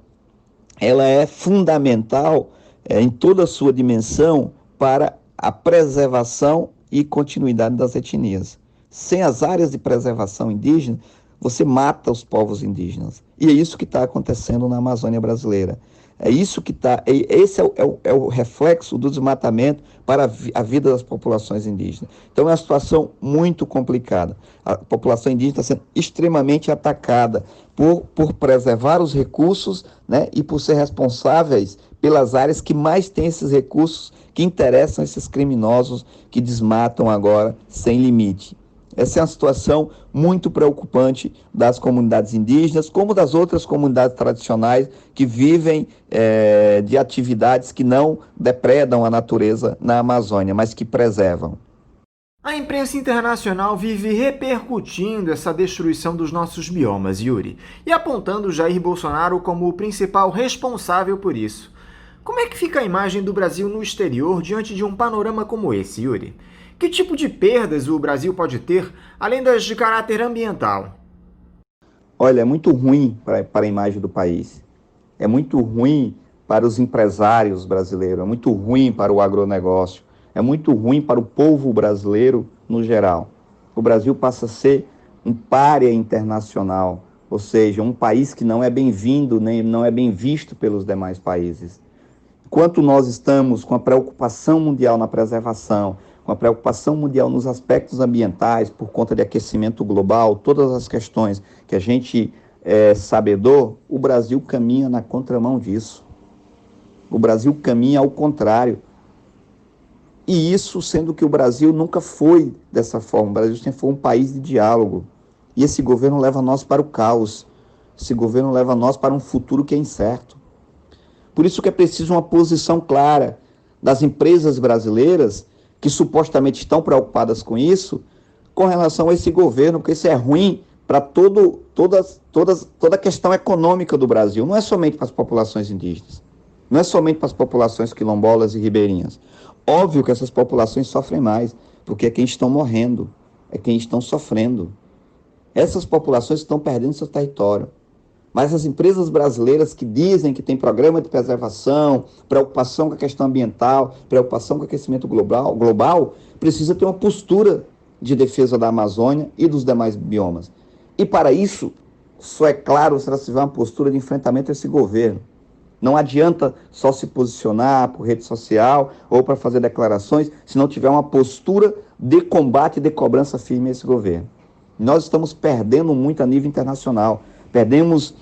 ela é fundamental em toda a sua dimensão para a preservação e continuidade das etnias. Sem as áreas de preservação indígena, você mata os povos indígenas. E é isso que está acontecendo na Amazônia brasileira. É isso que está. Esse é o reflexo do desmatamento para a vida das populações indígenas. Então é uma situação muito complicada. A população indígena está sendo extremamente atacada por preservar os recursos, né, e por ser responsáveis pelas áreas que mais têm esses recursos que interessam esses criminosos que desmatam agora sem limite. Essa é uma situação muito preocupante das comunidades indígenas, como das outras comunidades tradicionais que vivem de atividades que não depredam a natureza na Amazônia, mas que preservam. A imprensa internacional vive repercutindo essa destruição dos nossos biomas, Yuri, e apontando Jair Bolsonaro como o principal responsável por isso. Como é que fica a imagem do Brasil no exterior diante de um panorama como esse, Yuri? Que tipo de perdas o Brasil pode ter, além das de caráter ambiental? Olha, é muito ruim para a imagem do país. É muito ruim para os empresários brasileiros, é muito ruim para o agronegócio, é muito ruim para o povo brasileiro no geral. O Brasil passa a ser um pária internacional, ou seja, um país que não é bem-vindo, nem não é bem visto pelos demais países. Enquanto nós estamos com a preocupação mundial na preservação, com a preocupação mundial nos aspectos ambientais, por conta de aquecimento global, todas as questões que a gente é sabedor, o Brasil caminha na contramão disso. O Brasil caminha ao contrário. E isso sendo que o Brasil nunca foi dessa forma. O Brasil sempre foi um país de diálogo. E esse governo leva nós para o caos. Esse governo leva nós para um futuro que é incerto. Por isso que é preciso uma posição clara das empresas brasileiras que supostamente estão preocupadas com isso, com relação a esse governo, porque isso é ruim para toda a questão econômica do Brasil. Não é somente para as populações indígenas, não é somente para as populações quilombolas e ribeirinhas. Óbvio que essas populações sofrem mais, porque é quem estão morrendo, é quem estão sofrendo. Essas populações estão perdendo seu território. Mas as empresas brasileiras que dizem que tem programa de preservação, preocupação com a questão ambiental, preocupação com o aquecimento global, precisa ter uma postura de defesa da Amazônia e dos demais biomas. E para isso, só é claro se ela tiver uma postura de enfrentamento a esse governo. Não adianta só se posicionar por rede social ou para fazer declarações, se não tiver uma postura de combate e de cobrança firme a esse governo. Nós estamos perdendo muito a nível internacional. Perdemos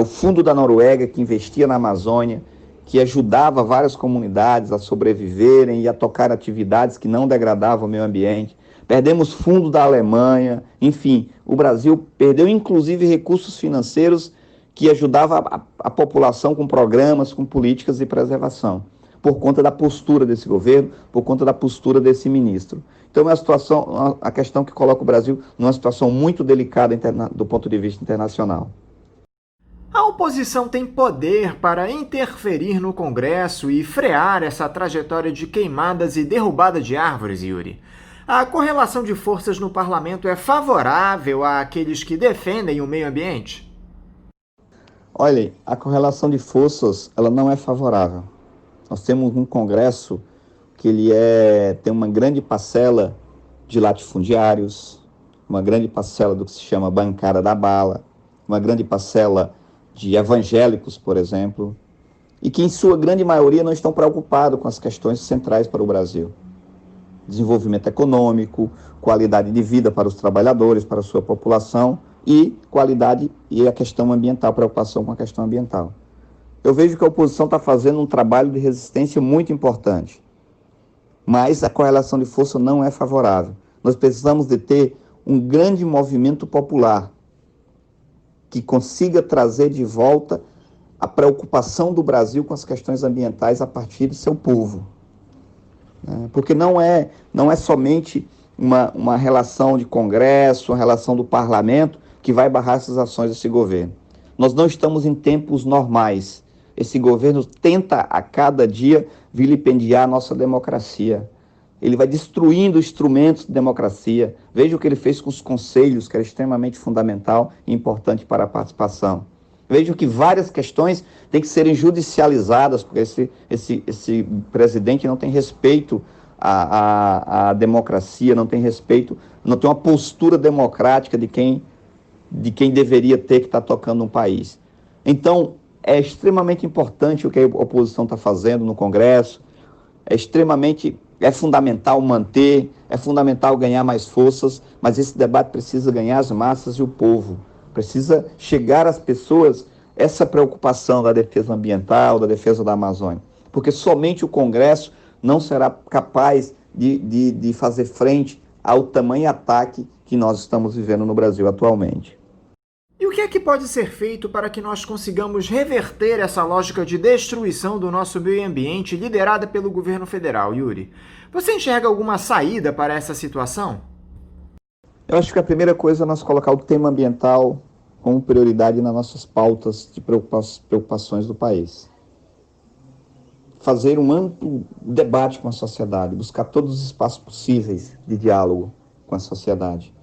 o fundo da Noruega, que investia na Amazônia, que ajudava várias comunidades a sobreviverem e a tocar atividades que não degradavam o meio ambiente. Perdemos fundo da Alemanha. Enfim, o Brasil perdeu inclusive recursos financeiros que ajudavam a população com programas, com políticas de preservação, por conta da postura desse governo, por conta da postura desse ministro. Então, é uma situação, a questão que coloca o Brasil numa situação muito delicada do ponto de vista internacional. A oposição tem poder para interferir no Congresso e frear essa trajetória de queimadas e derrubada de árvores, Yuri. A correlação de forças no parlamento é favorável àqueles que defendem o meio ambiente? Olha, a correlação de forças ela não é favorável. Nós temos um Congresso que ele tem uma grande parcela de latifundiários, uma grande parcela do que se chama bancada da bala, uma grande parcela de evangélicos, por exemplo, e que em sua grande maioria não estão preocupados com as questões centrais para o Brasil. Desenvolvimento econômico, qualidade de vida para os trabalhadores, para a sua população e qualidade e a questão ambiental, preocupação com a questão ambiental. Eu vejo que a oposição está fazendo um trabalho de resistência muito importante, mas a correlação de força não é favorável. Nós precisamos de ter um grande movimento popular que consiga trazer de volta a preocupação do Brasil com as questões ambientais a partir de seu povo. Porque não é somente uma relação de Congresso, uma relação do parlamento que vai barrar essas ações desse governo. Nós não estamos em tempos normais. Esse governo tenta a cada dia vilipendiar a nossa democracia. Ele vai destruindo instrumentos de democracia. Veja o que ele fez com os conselhos, que era extremamente fundamental e importante para a participação. Veja que várias questões têm que serem judicializadas, porque esse presidente não tem respeito à democracia, não tem respeito, não tem uma postura democrática de quem deveria ter que estar tocando um país. Então, é extremamente importante o que a oposição está fazendo no Congresso, é fundamental manter, é fundamental ganhar mais forças, mas esse debate precisa ganhar as massas e o povo. Precisa chegar às pessoas essa preocupação da defesa ambiental, da defesa da Amazônia. Porque somente o Congresso não será capaz de fazer frente ao tamanho ataque que nós estamos vivendo no Brasil atualmente. E o que é que pode ser feito para que nós consigamos reverter essa lógica de destruição do nosso meio ambiente liderada pelo governo federal, Yuri? Você enxerga alguma saída para essa situação? Eu acho que a primeira coisa é nós colocar o tema ambiental como prioridade nas nossas pautas de preocupações do país. Fazer um amplo debate com a sociedade, buscar todos os espaços possíveis de diálogo com a sociedade.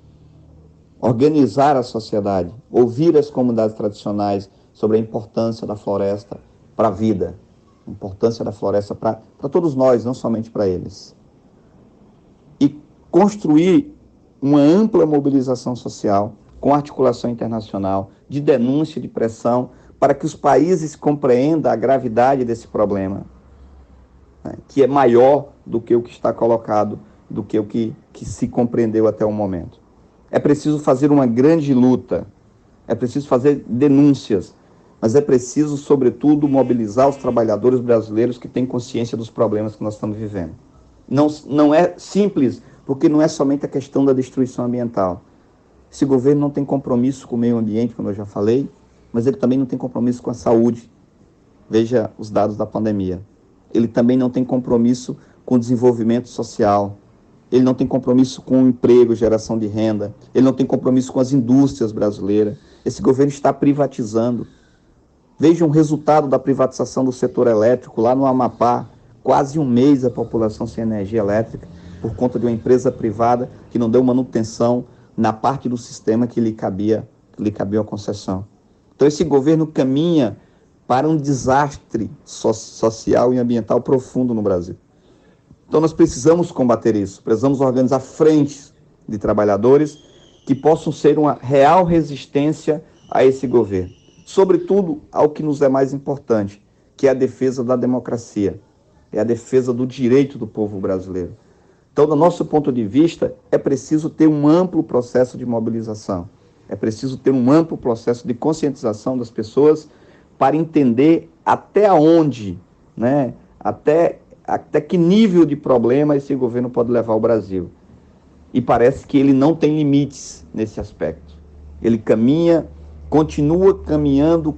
Organizar a sociedade, ouvir as comunidades tradicionais sobre a importância da floresta para a vida, a importância da floresta para todos nós, não somente para eles. E construir uma ampla mobilização social, com articulação internacional, de denúncia, de pressão, para que os países compreendam a gravidade desse problema, né, que é maior do que o que está colocado, do que o que se compreendeu até o momento. É preciso fazer uma grande luta, é preciso fazer denúncias, mas é preciso, sobretudo, mobilizar os trabalhadores brasileiros que têm consciência dos problemas que nós estamos vivendo. Não é simples, porque não é somente a questão da destruição ambiental. Esse governo não tem compromisso com o meio ambiente, como eu já falei, mas ele também não tem compromisso com a saúde. Veja os dados da pandemia. Ele também não tem compromisso com o desenvolvimento social. Ele não tem compromisso com o emprego, geração de renda. Ele não tem compromisso com as indústrias brasileiras. Esse governo está privatizando. Veja o resultado da privatização do setor elétrico lá no Amapá. Quase um mês a população sem energia elétrica por conta de uma empresa privada que não deu manutenção na parte do sistema que lhe cabia a concessão. Então esse governo caminha para um desastre social e ambiental profundo no Brasil. Então nós precisamos combater isso, precisamos organizar frentes de trabalhadores que possam ser uma real resistência a esse governo. Sobretudo ao que nos é mais importante, que é a defesa da democracia, é a defesa do direito do povo brasileiro. Então, do nosso ponto de vista, é preciso ter um amplo processo de mobilização, é preciso ter um amplo processo de conscientização das pessoas para entender até onde, né, até que nível de problema esse governo pode levar o Brasil. E parece que ele não tem limites nesse aspecto. Ele continua caminhando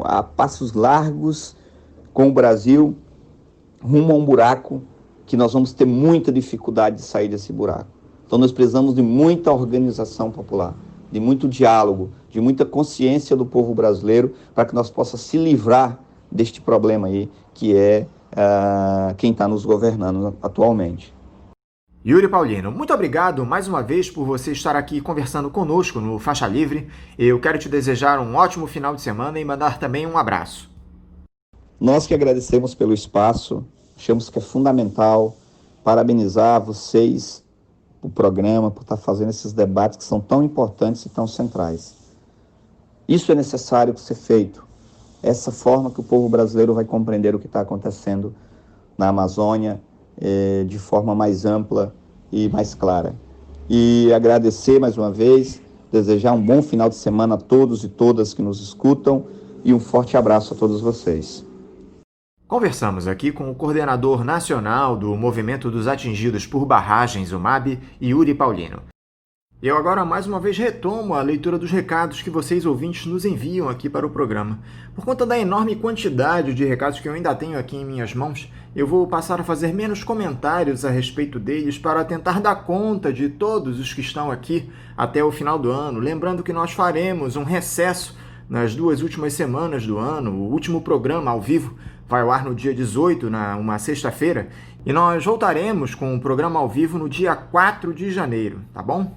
a passos largos com o Brasil rumo a um buraco que nós vamos ter muita dificuldade de sair desse buraco. Então nós precisamos de muita organização popular, de muito diálogo, de muita consciência do povo brasileiro para que nós possamos se livrar deste problema aí, que é quem está nos governando atualmente. Yuri Paulino, muito obrigado mais uma vez por você estar aqui conversando conosco no Faixa Livre. Eu quero te desejar um ótimo final de semana e mandar também um abraço. Nós que agradecemos pelo espaço, achamos que é fundamental parabenizar vocês, o programa, por estar fazendo esses debates que são tão importantes e tão centrais. Isso é necessário ser feito. Essa forma que o povo brasileiro vai compreender o que está acontecendo na Amazônia de forma mais ampla e mais clara. E agradecer mais uma vez, desejar um bom final de semana a todos e todas que nos escutam e um forte abraço a todos vocês. Conversamos aqui com o coordenador nacional do Movimento dos Atingidos por Barragens, o MAB, Yuri Paulino. Eu agora mais uma vez retomo a leitura dos recados que vocês ouvintes nos enviam aqui para o programa. Por conta da enorme quantidade de recados que eu ainda tenho aqui em minhas mãos, eu vou passar a fazer menos comentários a respeito deles para tentar dar conta de todos os que estão aqui até o final do ano. Lembrando que nós faremos um recesso nas 2 últimas semanas do ano. O último programa ao vivo vai ao ar no dia 18, uma sexta-feira, e nós voltaremos com o programa ao vivo no dia 4 de janeiro, tá bom?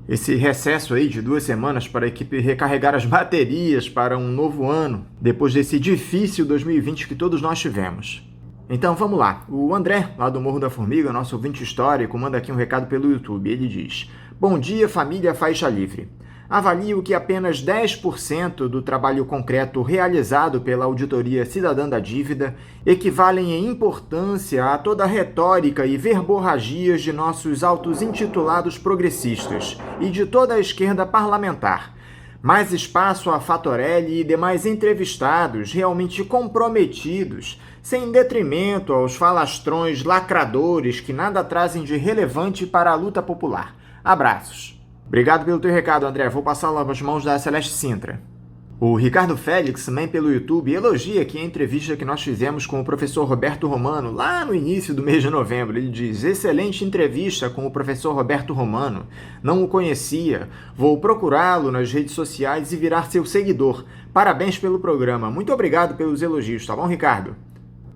Esse recesso aí de 2 semanas para a equipe recarregar as baterias para um novo ano, depois desse difícil 2020 que todos nós tivemos. Então vamos lá, o André, lá do Morro da Formiga, nosso ouvinte histórico, manda aqui um recado pelo YouTube. Ele diz: Bom dia, família Faixa Livre. Avalio que apenas 10% do trabalho concreto realizado pela Auditoria Cidadã da Dívida equivalem em importância a toda a retórica e verborragias de nossos autos-intitulados progressistas e de toda a esquerda parlamentar. Mais espaço a Fatorelli e demais entrevistados realmente comprometidos, sem detrimento aos falastrões lacradores que nada trazem de relevante para a luta popular. Abraços. Obrigado pelo teu recado, André. Vou passá-lo nas mãos da Celeste Sintra. O Ricardo Félix, também pelo YouTube, elogia aqui a entrevista que nós fizemos com o professor Roberto Romano, lá no início do mês de novembro. Ele diz: excelente entrevista com o professor Roberto Romano. Não o conhecia. Vou procurá-lo nas redes sociais e virar seu seguidor. Parabéns pelo programa. Muito obrigado pelos elogios, tá bom, Ricardo?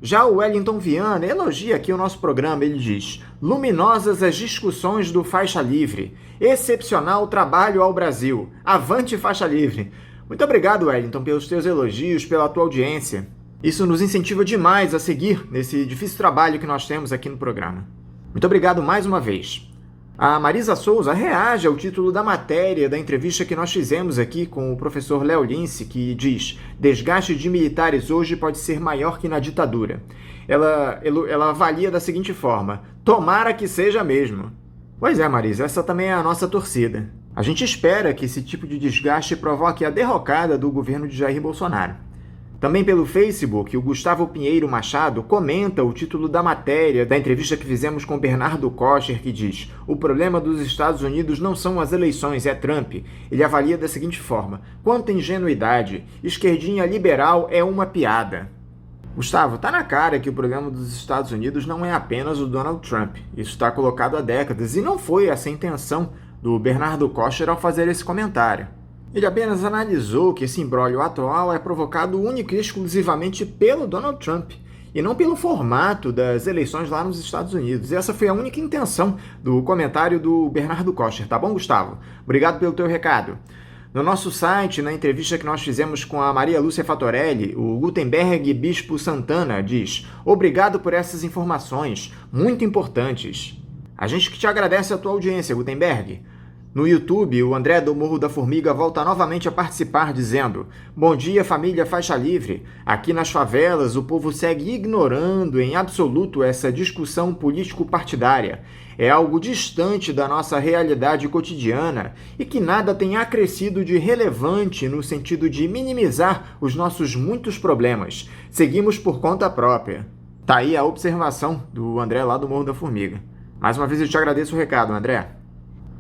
Já o Wellington Viana elogia aqui o nosso programa. Ele diz: luminosas as discussões do Faixa Livre. Excepcional trabalho ao Brasil. Avante Faixa Livre. Muito obrigado, Wellington, pelos teus elogios, pela tua audiência. Isso nos incentiva demais a seguir nesse difícil trabalho que nós temos aqui no programa. Muito obrigado mais uma vez. A Marisa Souza reage ao título da matéria da entrevista que nós fizemos aqui com o professor Léo Lince, que diz: desgaste de militares hoje pode ser maior que na ditadura. Ela avalia da seguinte forma: tomara que seja mesmo. Pois é, Marisa, essa também é a nossa torcida. A gente espera que esse tipo de desgaste provoque a derrocada do governo de Jair Bolsonaro. Também pelo Facebook, o Gustavo Pinheiro Machado comenta o título da matéria da entrevista que fizemos com Bernardo Kocher, que diz: o problema dos Estados Unidos não são as eleições, é Trump. Ele avalia da seguinte forma: quanta ingenuidade, esquerdinha liberal é uma piada. Gustavo, tá na cara que o problema dos Estados Unidos não é apenas o Donald Trump. Isso está colocado há décadas e não foi essa a intenção do Bernardo Kocher ao fazer esse comentário. Ele apenas analisou que esse imbróglio atual é provocado única e exclusivamente pelo Donald Trump e não pelo formato das eleições lá nos Estados Unidos. E essa foi a única intenção do comentário do Bernardo Kocher, tá bom, Gustavo? Obrigado pelo teu recado. No nosso site, na entrevista que nós fizemos com a Maria Lúcia Fatorelli, o Gutenberg Bispo Santana diz: obrigado por essas informações, muito importantes. A gente que te agradece a tua audiência, Gutenberg. No YouTube, o André do Morro da Formiga volta novamente a participar, dizendo: bom dia, família Faixa Livre. Aqui nas favelas, o povo segue ignorando em absoluto essa discussão político-partidária. É algo distante da nossa realidade cotidiana e que nada tem acrescido de relevante no sentido de minimizar os nossos muitos problemas. Seguimos por conta própria. Tá aí a observação do André lá do Morro da Formiga. Mais uma vez eu te agradeço o recado, André.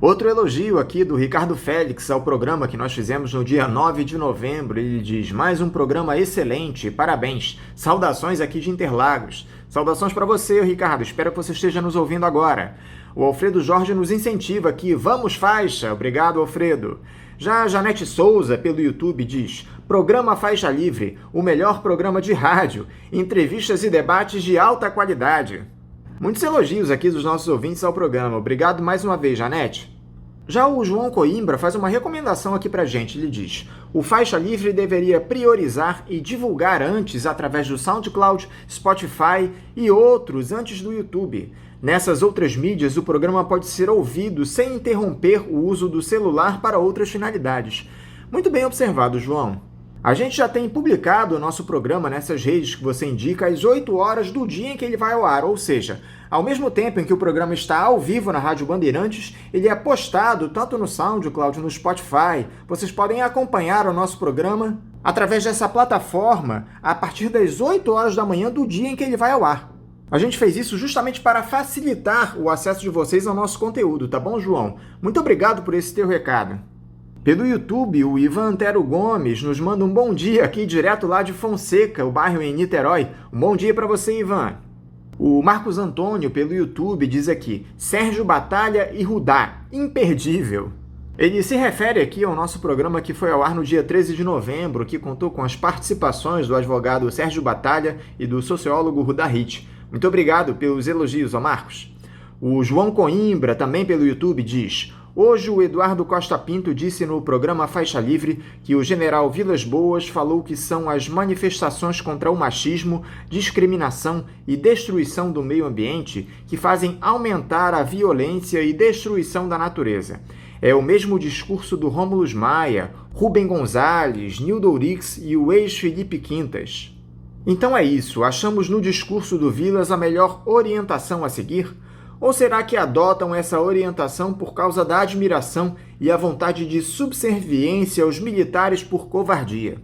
Outro elogio aqui do Ricardo Félix ao programa que nós fizemos no dia 9 de novembro. Ele diz: mais um programa excelente, parabéns. Saudações aqui de Interlagos. Saudações para você, Ricardo. Espero que você esteja nos ouvindo agora. O Alfredo Jorge nos incentiva aqui. Vamos, Faixa. Obrigado, Alfredo. Já a Janete Souza, pelo YouTube, diz: programa Faixa Livre, o melhor programa de rádio. Entrevistas e debates de alta qualidade. Muitos elogios aqui dos nossos ouvintes ao programa. Obrigado mais uma vez, Janete. Já o João Coimbra faz uma recomendação aqui pra gente. Ele diz: o Faixa Livre deveria priorizar e divulgar antes através do SoundCloud, Spotify e outros antes do YouTube. Nessas outras mídias, o programa pode ser ouvido sem interromper o uso do celular para outras finalidades. Muito bem observado, João. A gente já tem publicado o nosso programa nessas redes que você indica às 8 horas do dia em que ele vai ao ar, ou seja, ao mesmo tempo em que o programa está ao vivo na Rádio Bandeirantes, ele é postado tanto no SoundCloud, no Spotify. Vocês podem acompanhar o nosso programa através dessa plataforma a partir das 8 horas da manhã do dia em que ele vai ao ar. A gente fez isso justamente para facilitar o acesso de vocês ao nosso conteúdo, tá bom, João? Muito obrigado por esse teu recado. Pelo YouTube, o Ivan Antero Gomes nos manda um bom dia aqui direto lá de Fonseca, o bairro em Niterói. Um bom dia para você, Ivan. O Marcos Antônio, pelo YouTube, diz aqui: Sérgio Batalha e Rudá, imperdível. Ele se refere aqui ao nosso programa que foi ao ar no dia 13 de novembro, que contou com as participações do advogado Sérgio Batalha e do sociólogo Rudá Hit. Muito obrigado pelos elogios, ó Marcos. O João Coimbra, também pelo YouTube, diz: hoje o Eduardo Costa Pinto disse no programa Faixa Livre que o general Vilas Boas falou que são as manifestações contra o machismo, discriminação e destruição do meio ambiente que fazem aumentar a violência e destruição da natureza. É o mesmo discurso do Rômulus Maia, Rubem Gonzalez, Nildo Ourix e o ex-Felipe Quintas. Então é isso, achamos no discurso do Vilas a melhor orientação a seguir? Ou será que adotam essa orientação por causa da admiração e a vontade de subserviência aos militares por covardia?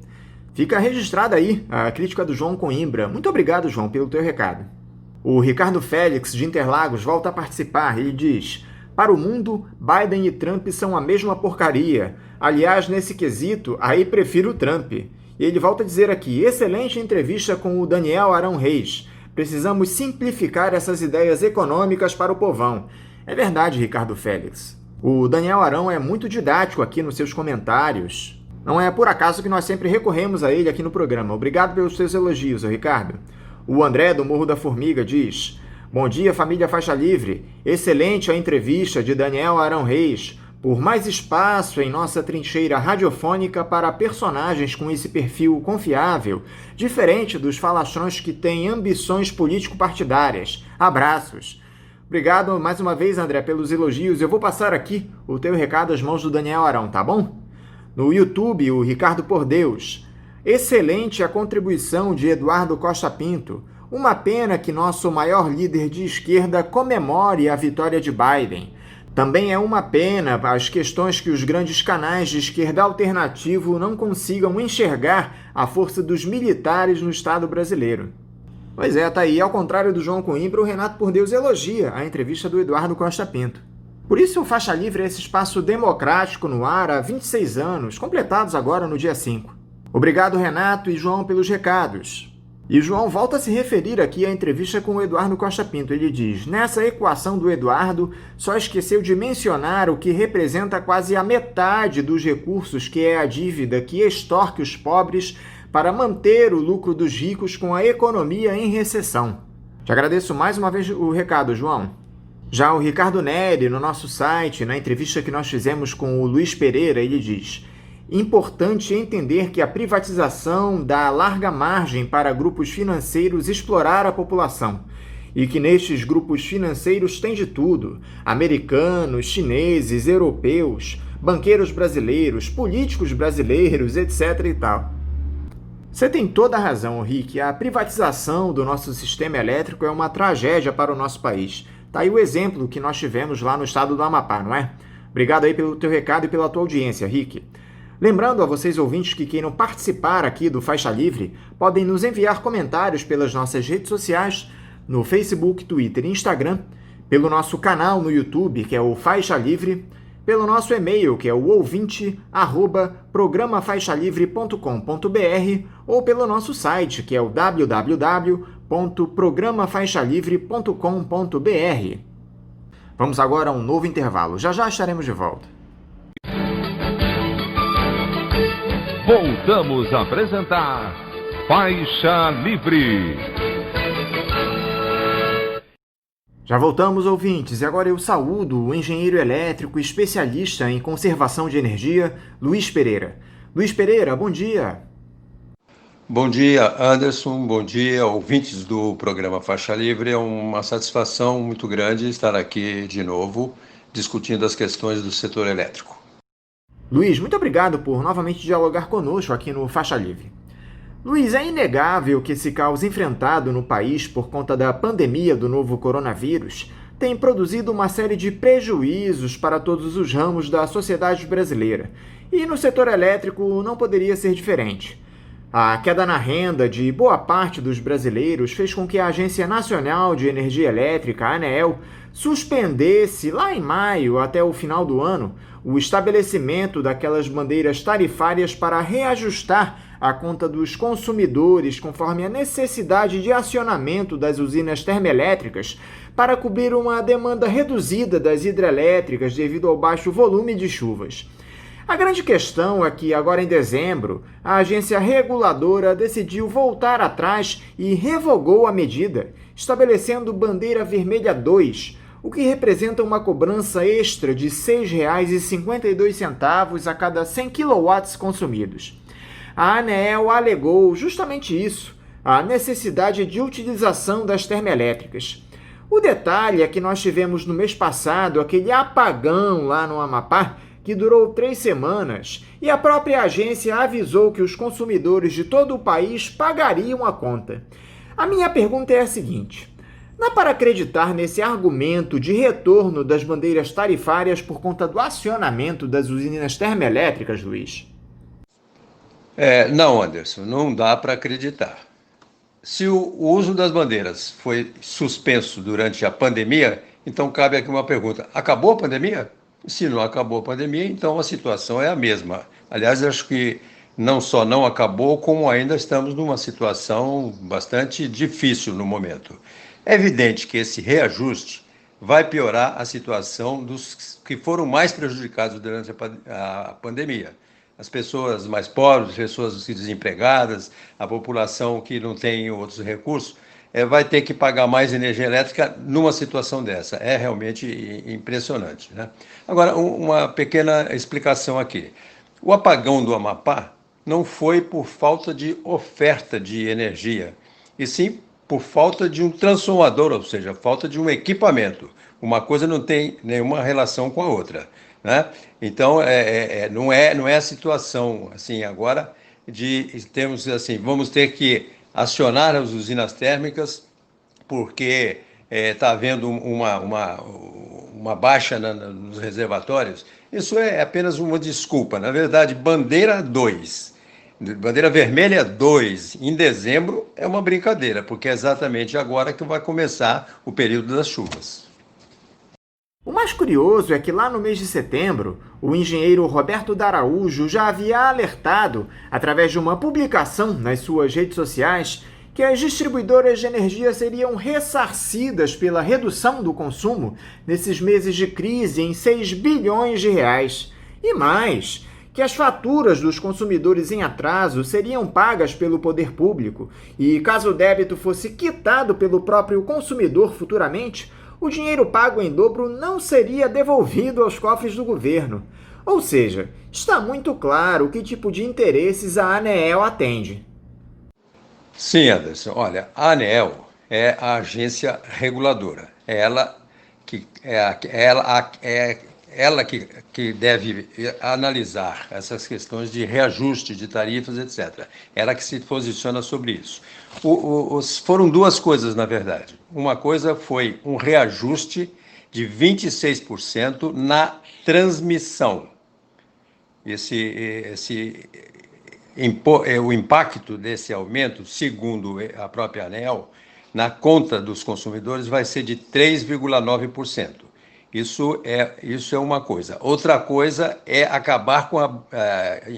Fica registrada aí a crítica do João Coimbra. Muito obrigado, João, pelo teu recado. O Ricardo Félix, de Interlagos, volta a participar. Ele diz: Para o mundo, Biden e Trump são a mesma porcaria. Aliás, nesse quesito, aí prefiro o Trump. E ele volta a dizer aqui, excelente entrevista com o Daniel Arão Reis. Precisamos simplificar essas ideias econômicas para o povão. É verdade, Ricardo Félix. O Daniel Arão é muito didático aqui nos seus comentários. Não é por acaso que nós sempre recorremos a ele aqui no programa. Obrigado pelos seus elogios, Ricardo. O André, do Morro da Formiga, diz: bom dia, família Faixa Livre. Excelente a entrevista de Daniel Arão Reis. Por mais espaço em nossa trincheira radiofônica para personagens com esse perfil confiável, diferente dos falastrões que têm ambições político-partidárias. Abraços. Obrigado mais uma vez, André, pelos elogios. Eu vou passar aqui o teu recado às mãos do Daniel Arão, tá bom? No YouTube, o Ricardo Por Deus. Excelente a contribuição de Eduardo Costa Pinto. Uma pena que nosso maior líder de esquerda comemore a vitória de Biden. Também é uma pena as questões que os grandes canais de esquerda alternativo não consigam enxergar a força dos militares no Estado brasileiro. Pois é, tá aí. Ao contrário do João Coimbra, o Renato Por Deus elogia a entrevista do Eduardo Costa Pinto. Por isso, o Faixa Livre é esse espaço democrático no ar há 26 anos, completados agora no dia 5. Obrigado, Renato e João, pelos recados. E o João volta a se referir aqui à entrevista com o Eduardo Costa Pinto. Ele diz, nessa equação do Eduardo, só esqueceu de mencionar o que representa quase a metade dos recursos, que é a dívida que extorque os pobres para manter o lucro dos ricos com a economia em recessão. Te agradeço mais uma vez o recado, João. Já o Ricardo Neri, no nosso site, na entrevista que nós fizemos com o Luiz Pereira, ele diz: importante entender que a privatização dá larga margem para grupos financeiros explorar a população e que nestes grupos financeiros tem de tudo: americanos, chineses, europeus, banqueiros brasileiros, políticos brasileiros, etc. e tal. Você tem toda a razão, Rick. A privatização do nosso sistema elétrico é uma tragédia para o nosso país. Tá aí o exemplo que nós tivemos lá no estado do Amapá, não é? Obrigado aí pelo teu recado e pela tua audiência, Rick. Lembrando a vocês ouvintes que queiram participar aqui do Faixa Livre, podem nos enviar comentários pelas nossas redes sociais, no Facebook, Twitter e Instagram, pelo nosso canal no YouTube, que é o Faixa Livre, pelo nosso e-mail, que é o ouvinte@programafaixalivre.com.br ou pelo nosso site, que é o www.programafaixalivre.com.br. Vamos agora a um novo intervalo. Já já estaremos de volta. Voltamos a apresentar Faixa Livre. Já voltamos, ouvintes, e agora eu saúdo o engenheiro elétrico especialista em conservação de energia, Luiz Pereira. Luiz Pereira, bom dia. Bom dia, Anderson. Bom dia, ouvintes do programa Faixa Livre. É uma satisfação muito grande estar aqui de novo, discutindo as questões do setor elétrico. Luiz, muito obrigado por novamente dialogar conosco aqui no Faixa Livre. Luiz, é inegável que esse caos enfrentado no país por conta da pandemia do novo coronavírus tem produzido uma série de prejuízos para todos os ramos da sociedade brasileira. E no setor elétrico não poderia ser diferente. A queda na renda de boa parte dos brasileiros fez com que a Agência Nacional de Energia Elétrica, a ANEEL, suspendesse, lá em maio até o final do ano, o estabelecimento daquelas bandeiras tarifárias para reajustar a conta dos consumidores conforme a necessidade de acionamento das usinas termoelétricas para cobrir uma demanda reduzida das hidrelétricas devido ao baixo volume de chuvas. A grande questão é que, agora em dezembro, a agência reguladora decidiu voltar atrás e revogou a medida, estabelecendo bandeira vermelha 2, o que representa uma cobrança extra de R$ 6,52 a cada 100 kW consumidos. A ANEEL alegou justamente isso, a necessidade de utilização das termoelétricas. O detalhe é que nós tivemos no mês passado aquele apagão lá no Amapá, que durou 3 semanas, e a própria agência avisou que os consumidores de todo o país pagariam a conta. A minha pergunta é a seguinte: dá para acreditar nesse argumento de retorno das bandeiras tarifárias por conta do acionamento das usinas termoelétricas, Luiz? Não, Anderson, não dá para acreditar. Se o uso das bandeiras foi suspenso durante a pandemia, Então, cabe aqui uma pergunta: acabou a pandemia? Se não acabou a pandemia, então a situação é a mesma. Aliás, acho que não só não acabou, como ainda estamos numa situação bastante difícil no momento. É evidente que esse reajuste vai piorar a situação dos que foram mais prejudicados durante a pandemia. As pessoas mais pobres, pessoas desempregadas, a população que não tem outros recursos, vai ter que pagar mais energia elétrica numa situação dessa. É realmente impressionante, né? Agora, uma pequena explicação aqui. O apagão do Amapá não foi por falta de oferta de energia, e sim por falta de um transformador, ou seja, falta de um equipamento. Uma coisa não tem nenhuma relação com a outra, né? Então, não é a situação assim agora de temos assim, vamos ter que acionar as usinas térmicas porque está havendo uma baixa nos reservatórios. Isso é apenas uma desculpa. Na verdade, bandeira 2, bandeira vermelha 2, em dezembro, é uma brincadeira, porque é exatamente agora que vai começar o período das chuvas. O mais curioso é que lá no mês de setembro, o engenheiro Roberto D'Araújo já havia alertado, através de uma publicação nas suas redes sociais, que as distribuidoras de energia seriam ressarcidas pela redução do consumo nesses meses de crise em 6 bilhões de reais. E mais, que as faturas dos consumidores em atraso seriam pagas pelo poder público e, caso o débito fosse quitado pelo próprio consumidor futuramente, o dinheiro pago em dobro não seria devolvido aos cofres do governo. Ou seja, está muito claro que tipo de interesses a ANEEL atende. Sim, Anderson. Olha, a ANEEL é a agência reguladora. É ela que deve analisar essas questões de reajuste de tarifas, etc. Ela que se posiciona sobre isso. Foram duas coisas, na verdade. Uma coisa foi um reajuste de 26% na transmissão. O impacto desse aumento, segundo a própria ANEEL, na conta dos consumidores vai ser de 3,9%. Isso é uma coisa. Outra coisa é acabar com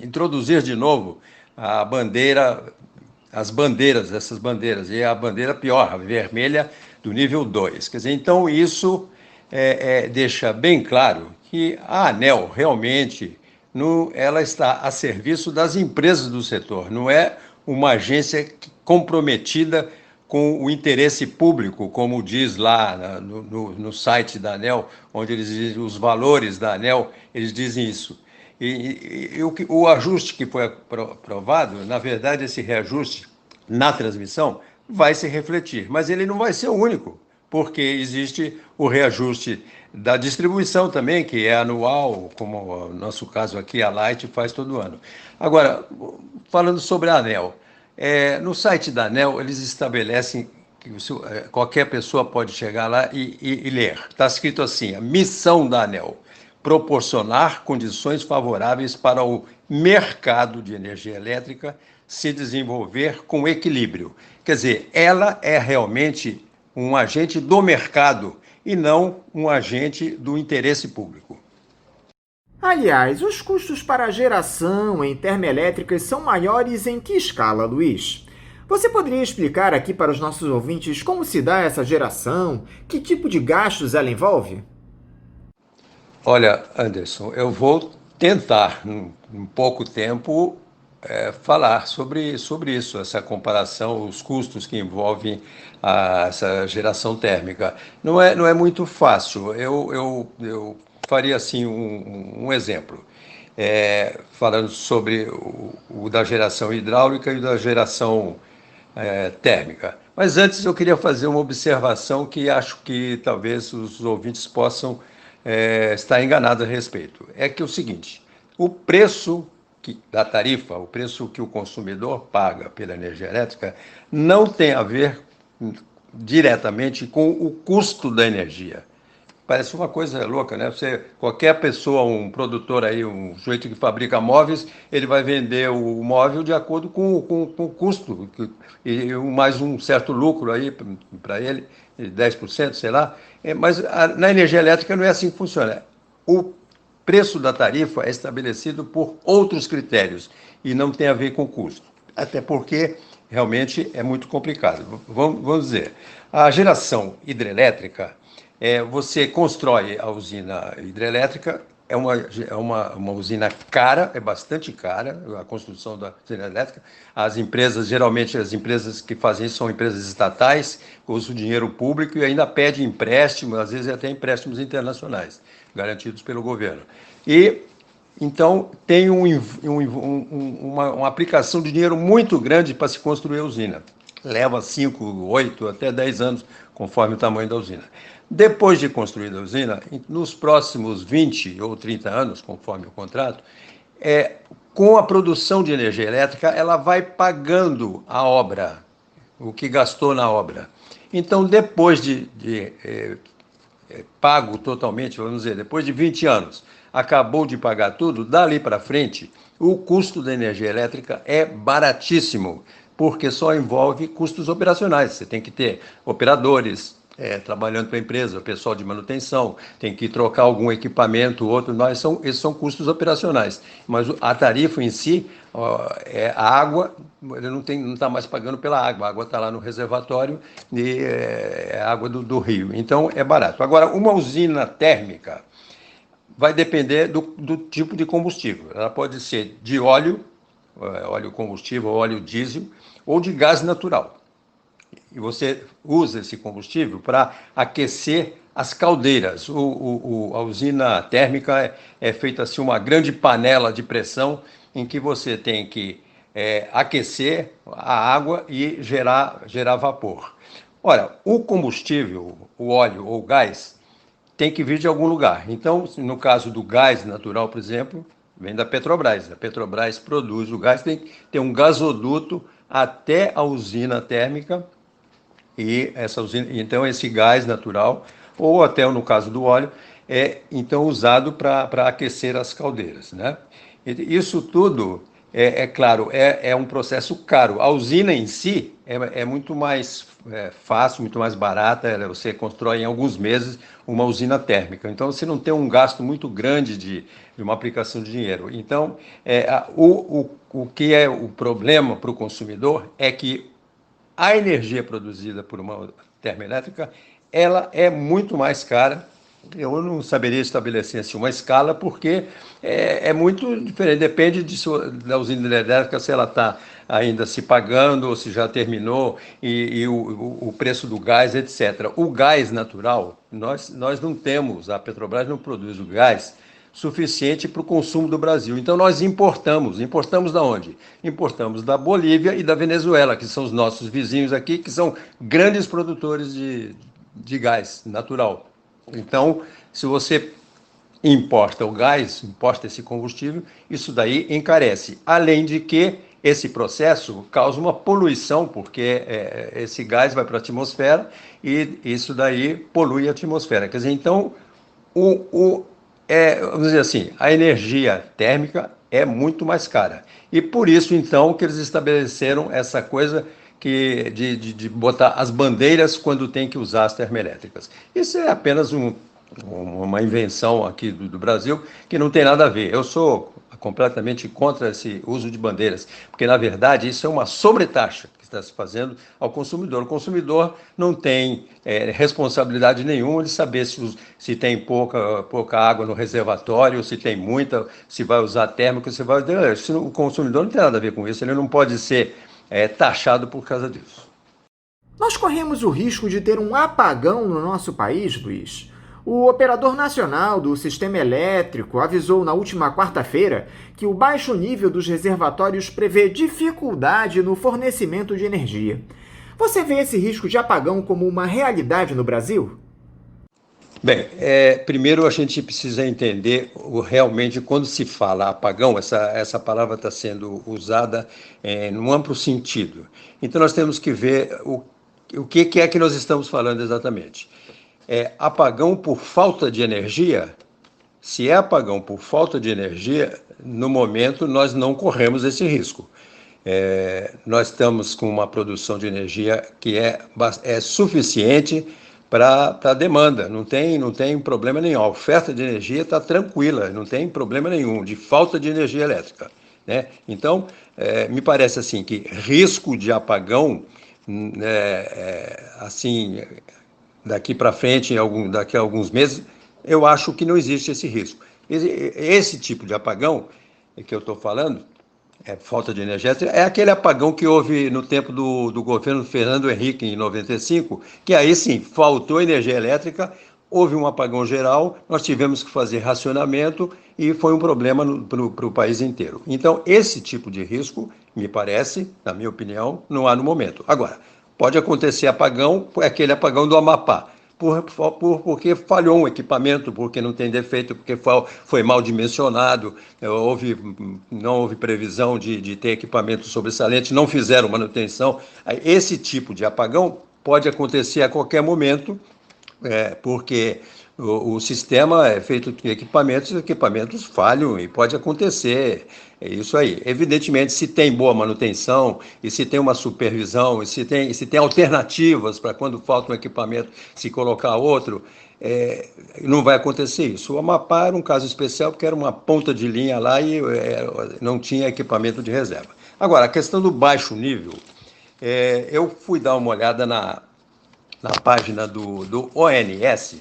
introduzir de novo essas bandeiras, e a bandeira pior, a vermelha do nível 2. Quer dizer, então isso deixa bem claro que a ANEEL realmente ela está a serviço das empresas do setor, não é uma agência comprometida com o interesse público, como diz lá no site da ANEEL, onde eles dizem os valores da ANEEL, eles dizem isso. E o ajuste que foi aprovado, na verdade, esse reajuste na transmissão vai se refletir, mas ele não vai ser o único, porque existe o reajuste da distribuição também, que é anual, como no nosso caso aqui, a Light faz todo ano. Agora, falando sobre a ANEEL, no site da ANEEL, eles estabelecem que qualquer pessoa pode chegar lá e ler. Está escrito assim: a missão da ANEEL: proporcionar condições favoráveis para o mercado de energia elétrica se desenvolver com equilíbrio. Quer dizer, ela é realmente um agente do mercado e não um agente do interesse público. Aliás, os custos para a geração em termoelétricas são maiores em que escala, Luiz? Você poderia explicar aqui para os nossos ouvintes como se dá essa geração, que tipo de gastos ela envolve? Olha, Anderson, eu vou tentar, em pouco tempo, falar sobre isso, essa comparação, os custos que envolvem essa geração térmica. Não é muito fácil. Eu faria assim um exemplo, falando sobre o da geração hidráulica e o da geração térmica. Mas antes eu queria fazer uma observação que acho que talvez os ouvintes possam estar enganados a respeito. É que é o seguinte: o preço da tarifa, o preço que o consumidor paga pela energia elétrica, não tem a ver diretamente com o custo da energia. Parece uma coisa louca, né? Qualquer pessoa, um produtor aí, um sujeito que fabrica móveis, ele vai vender o móvel de acordo com o custo, e mais um certo lucro aí para ele, 10%, sei lá. Mas na energia elétrica não é assim que funciona. O preço da tarifa é estabelecido por outros critérios e não tem a ver com custo. Até porque realmente é muito complicado. Vamos dizer, a geração hidrelétrica, você constrói a usina hidrelétrica, é uma usina cara, é bastante cara a construção da usina elétrica. As empresas, geralmente as empresas que fazem isso são empresas estatais, usam dinheiro público e ainda pedem empréstimo, às vezes até empréstimos internacionais, garantidos pelo governo. E então tem uma aplicação de dinheiro muito grande para se construir a usina. Leva 5, 8, até 10 anos, conforme o tamanho da usina. Depois de construída a usina, nos próximos 20 ou 30 anos, conforme o contrato, com a produção de energia elétrica, ela vai pagando a obra, o que gastou na obra. Então, depois de pago totalmente, vamos dizer, depois de 20 anos, acabou de pagar tudo, dali para frente, o custo da energia elétrica é baratíssimo, porque só envolve custos operacionais. Você tem que ter operadores trabalhando para a empresa, pessoal de manutenção, tem que trocar algum equipamento, outro, esses são custos operacionais. Mas a tarifa em si, a água, ele não está mais pagando pela água, a água está lá no reservatório e é água do rio, então é barato. Agora, uma usina térmica vai depender do tipo de combustível. Ela pode ser de óleo combustível, óleo diesel, ou de gás natural. E você usa esse combustível para aquecer as caldeiras. A usina térmica é feita assim, uma grande panela de pressão em que você tem que aquecer a água e gerar vapor. Ora, o combustível, o óleo ou o gás, tem que vir de algum lugar. Então, no caso do gás natural, por exemplo, vem da Petrobras. A Petrobras produz o gás, tem que ter um gasoduto até a usina térmica, e então esse gás natural, ou até no caso do óleo, é então usado para aquecer as caldeiras, né? Isso tudo, claro, é um processo caro. A usina em si é muito mais fácil, muito mais barata, você constrói em alguns meses uma usina térmica. Então, você não tem um gasto muito grande de uma aplicação de dinheiro. Então, o que é o problema para o consumidor é que a energia produzida por uma termoelétrica, ela é muito mais cara. Eu não saberia estabelecer assim, uma escala, porque é muito diferente. Depende da usina hidrelétrica, se ela está ainda se pagando ou se já terminou, e o preço do gás, etc. O gás natural, nós não temos, a Petrobras não produz o gás suficiente para o consumo do Brasil. Então, nós importamos. Importamos da onde? Importamos da Bolívia e da Venezuela, que são os nossos vizinhos aqui, que são grandes produtores de gás natural. Então, se você importa o gás, importa esse combustível, isso daí encarece. Além de que esse processo causa uma poluição, porque esse gás vai para a atmosfera e isso daí polui a atmosfera. Quer dizer, então, vamos dizer assim, a energia térmica é muito mais cara. E por isso, então, que eles estabeleceram essa coisa de botar as bandeiras quando tem que usar as termoelétricas. Isso é apenas uma invenção aqui do Brasil, que não tem nada a ver. Eu sou completamente contra esse uso de bandeiras, porque, na verdade, isso é uma sobretaxa que está se fazendo ao consumidor. O consumidor não tem responsabilidade nenhuma de saber se tem pouca água no reservatório, se tem muita, se vai usar térmico, se vai... O consumidor não tem nada a ver com isso, ele não pode ser taxado por causa disso. Nós corremos o risco de ter um apagão no nosso país, Luiz. O operador nacional do sistema elétrico avisou na última quarta-feira que o baixo nível dos reservatórios prevê dificuldade no fornecimento de energia. Você vê esse risco de apagão como uma realidade no Brasil? Bem, primeiro a gente precisa entender realmente quando se fala apagão, essa palavra está sendo usada num amplo sentido. Então nós temos que ver o que é que nós estamos falando exatamente. apagão por falta de energia, se é apagão por falta de energia, no momento nós não corremos esse risco. Nós estamos com uma produção de energia que é suficiente para a demanda, não tem problema nenhum. A oferta de energia está tranquila, não tem problema nenhum de falta de energia elétrica, né? Então, me parece assim que risco de apagão, assim, daqui para frente, daqui a alguns meses, eu acho que não existe esse risco. Esse tipo de apagão que eu estou falando, falta de energia elétrica, é aquele apagão que houve no tempo do governo Fernando Henrique, em 95, que aí sim, faltou energia elétrica, houve um apagão geral, nós tivemos que fazer racionamento e foi um problema para o país inteiro. Então, esse tipo de risco, me parece, na minha opinião, não há no momento. Agora, pode acontecer apagão, aquele apagão do Amapá, porque falhou um equipamento, porque não tem defeito, porque foi mal dimensionado, não houve previsão de ter equipamento sobressalente, não fizeram manutenção. Esse tipo de apagão pode acontecer a qualquer momento, porque o sistema é feito de equipamentos falham e pode acontecer. É isso aí. Evidentemente, se tem boa manutenção e se tem uma supervisão e se tem alternativas para quando falta um equipamento se colocar outro, não vai acontecer isso. O Amapá era um caso especial porque era uma ponta de linha lá e não tinha equipamento de reserva. Agora, a questão do baixo nível, eu fui dar uma olhada na página do ONS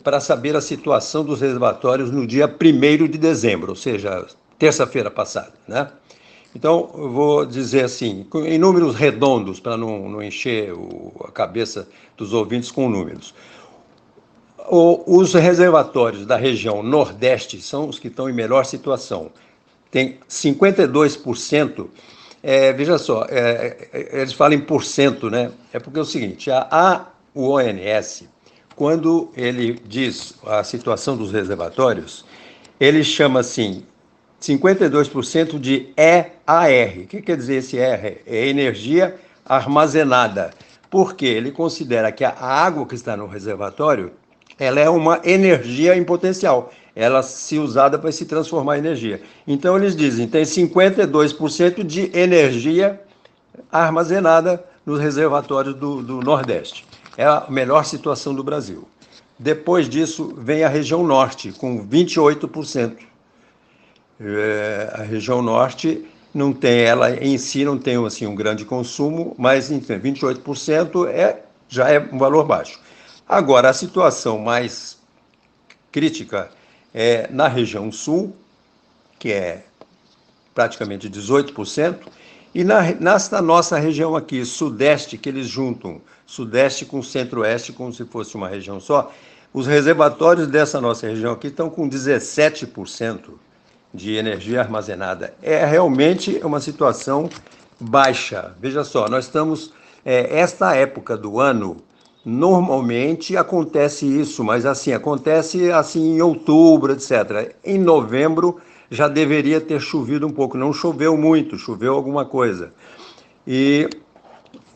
para saber a situação dos reservatórios no dia 1º de dezembro, ou seja, terça-feira passada, né? Então, eu vou dizer assim, em números redondos, para não encher a cabeça dos ouvintes com números. Os reservatórios da região Nordeste são os que estão em melhor situação. Tem 52%, veja só, eles falam em porcento, né? É porque é o seguinte, o ONS, quando ele diz a situação dos reservatórios, ele chama assim, 52% de EAR. O que quer dizer esse EAR? É energia armazenada. Por quê? Ele considera que a água que está no reservatório, ela é uma energia em potencial. Ela, se usada, vai se transformar em energia. Então, eles dizem, tem 52% de energia armazenada nos reservatórios do Nordeste. É a melhor situação do Brasil. Depois disso, vem a região Norte, com 28%. A região Norte não tem, ela em si não tem assim, um grande consumo, mas enfim, 28% já é um valor baixo. Agora, a situação mais crítica é na região Sul, que é praticamente 18%, e na nossa região aqui, Sudeste, que eles juntam Sudeste com Centro-Oeste, como se fosse uma região só, os reservatórios dessa nossa região aqui estão com 17% de energia armazenada. É realmente uma situação baixa. Veja só, nós estamos... esta época do ano, normalmente acontece isso, mas assim, acontece assim em outubro, etc. Em novembro já deveria ter chovido um pouco. Não choveu muito, choveu alguma coisa. E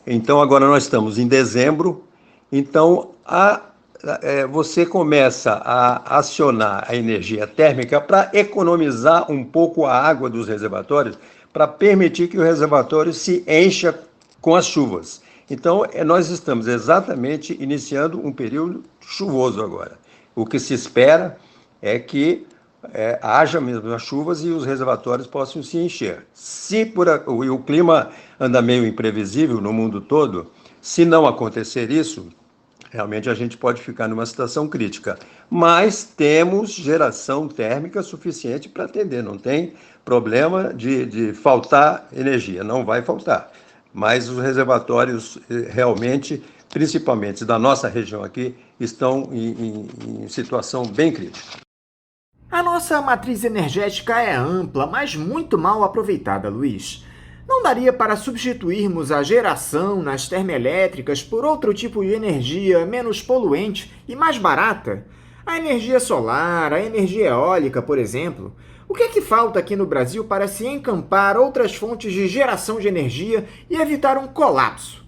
então agora nós estamos em dezembro, então você começa a acionar a energia térmica para economizar um pouco a água dos reservatórios, para permitir que o reservatório se encha com as chuvas. Então, nós estamos exatamente iniciando um período chuvoso agora. O que se espera é que haja mesmo as chuvas e os reservatórios possam se encher. Se o clima anda meio imprevisível no mundo todo, se não acontecer isso, realmente a gente pode ficar numa situação crítica. Mas temos geração térmica suficiente para atender, não tem problema de faltar energia, não vai faltar. Mas os reservatórios realmente, principalmente da nossa região aqui, estão em situação bem crítica. A nossa matriz energética é ampla, mas muito mal aproveitada, Luiz. Não daria para substituirmos a geração nas termoelétricas por outro tipo de energia menos poluente e mais barata? A energia solar, a energia eólica, por exemplo. O que é que falta aqui no Brasil para se encampar outras fontes de geração de energia e evitar um colapso?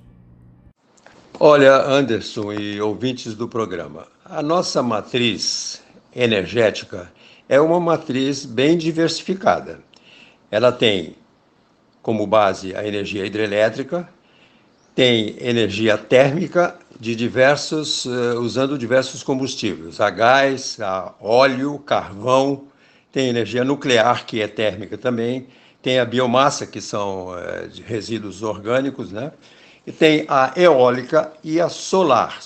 Olha, Anderson e ouvintes do programa, a nossa matriz energética é uma matriz bem diversificada. Ela tem como base a energia hidrelétrica, tem energia térmica usando diversos combustíveis, a gás, a óleo, carvão, tem energia nuclear, que é térmica também, tem a biomassa, que são de resíduos orgânicos, né? E tem a eólica e a solar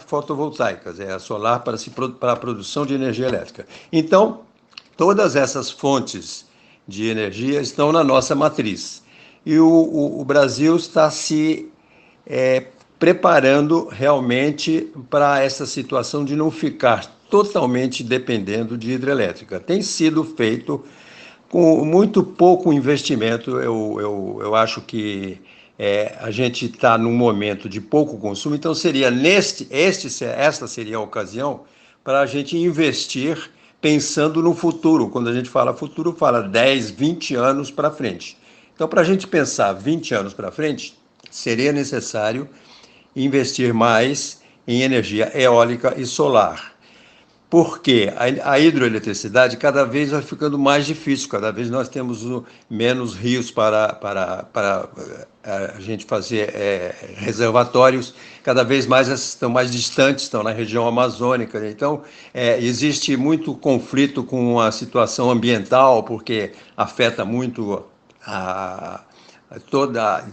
fotovoltaicas, é a solar para a produção de energia elétrica. Então, todas essas fontes de energia estão na nossa matriz. E o Brasil está se preparando realmente para essa situação de não ficar totalmente dependendo de hidrelétrica. Tem sido feito com muito pouco investimento. Eu acho que a gente está num momento de pouco consumo, então seria esta seria a ocasião para a gente investir pensando no futuro. Quando a gente fala futuro, fala 10, 20 anos para frente. Então, para a gente pensar 20 anos para frente, seria necessário investir mais em energia eólica e solar. Porque a hidroeletricidade cada vez vai ficando mais difícil, cada vez nós temos menos rios para a gente fazer reservatórios, cada vez mais estão mais distantes, estão na região amazônica. Então, existe muito conflito com a situação ambiental, porque afeta muito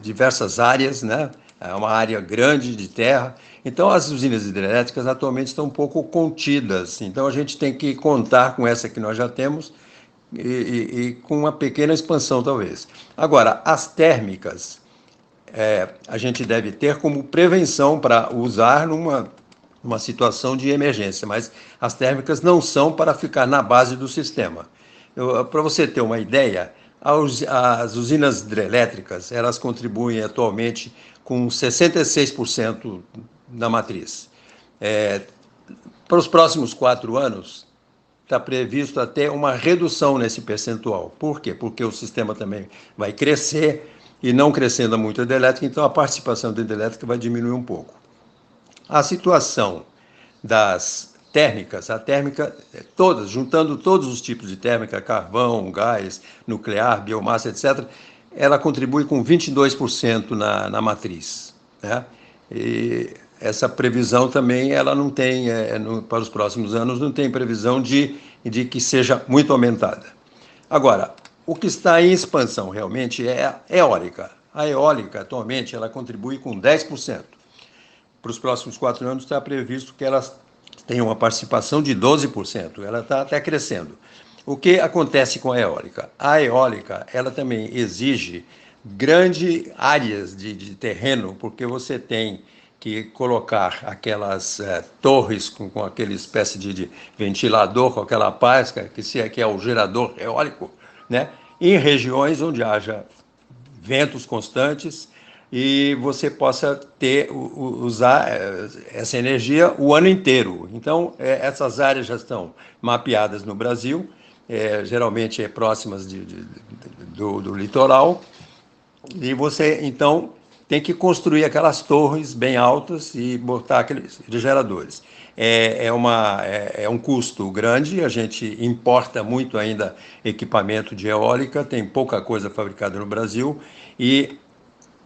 diversas áreas, né? É uma área grande de terra. Então, as usinas hidrelétricas atualmente estão um pouco contidas. Então, a gente tem que contar com essa que nós já temos e com uma pequena expansão, talvez. Agora, as térmicas, a gente deve ter como prevenção para usar numa situação de emergência, mas as térmicas não são para ficar na base do sistema. Para você ter uma ideia, as usinas hidrelétricas, elas contribuem atualmente com 66% da matriz. Para os próximos 4 anos, está previsto até uma redução nesse percentual. Por quê? Porque o sistema também vai crescer e não crescendo muito a hidrelétrica, então a participação da hidrelétrica vai diminuir um pouco. A situação das térmicas, a térmica, juntando todos os tipos de térmica, carvão, gás, nuclear, biomassa, etc., ela contribui com 22% na matriz, né? E essa previsão também, ela não tem, para os próximos anos, não tem previsão de que seja muito aumentada. Agora, o que está em expansão realmente é a eólica. A eólica, atualmente, ela contribui com 10%. Para os próximos 4 anos está previsto que ela tenha uma participação de 12%. Ela está até crescendo. O que acontece com a eólica? A eólica, ela também exige grandes áreas de terreno, porque você tem que colocar aquelas torres com aquela espécie de ventilador, com aquela pás, que é o gerador eólico, né? Em regiões onde haja ventos constantes e você possa usar essa energia o ano inteiro. Então, essas áreas já estão mapeadas no Brasil, geralmente próximas do litoral, e você, então, tem que construir aquelas torres bem altas e botar aqueles geradores. É um custo grande, a gente importa muito ainda equipamento de eólica, tem pouca coisa fabricada no Brasil, e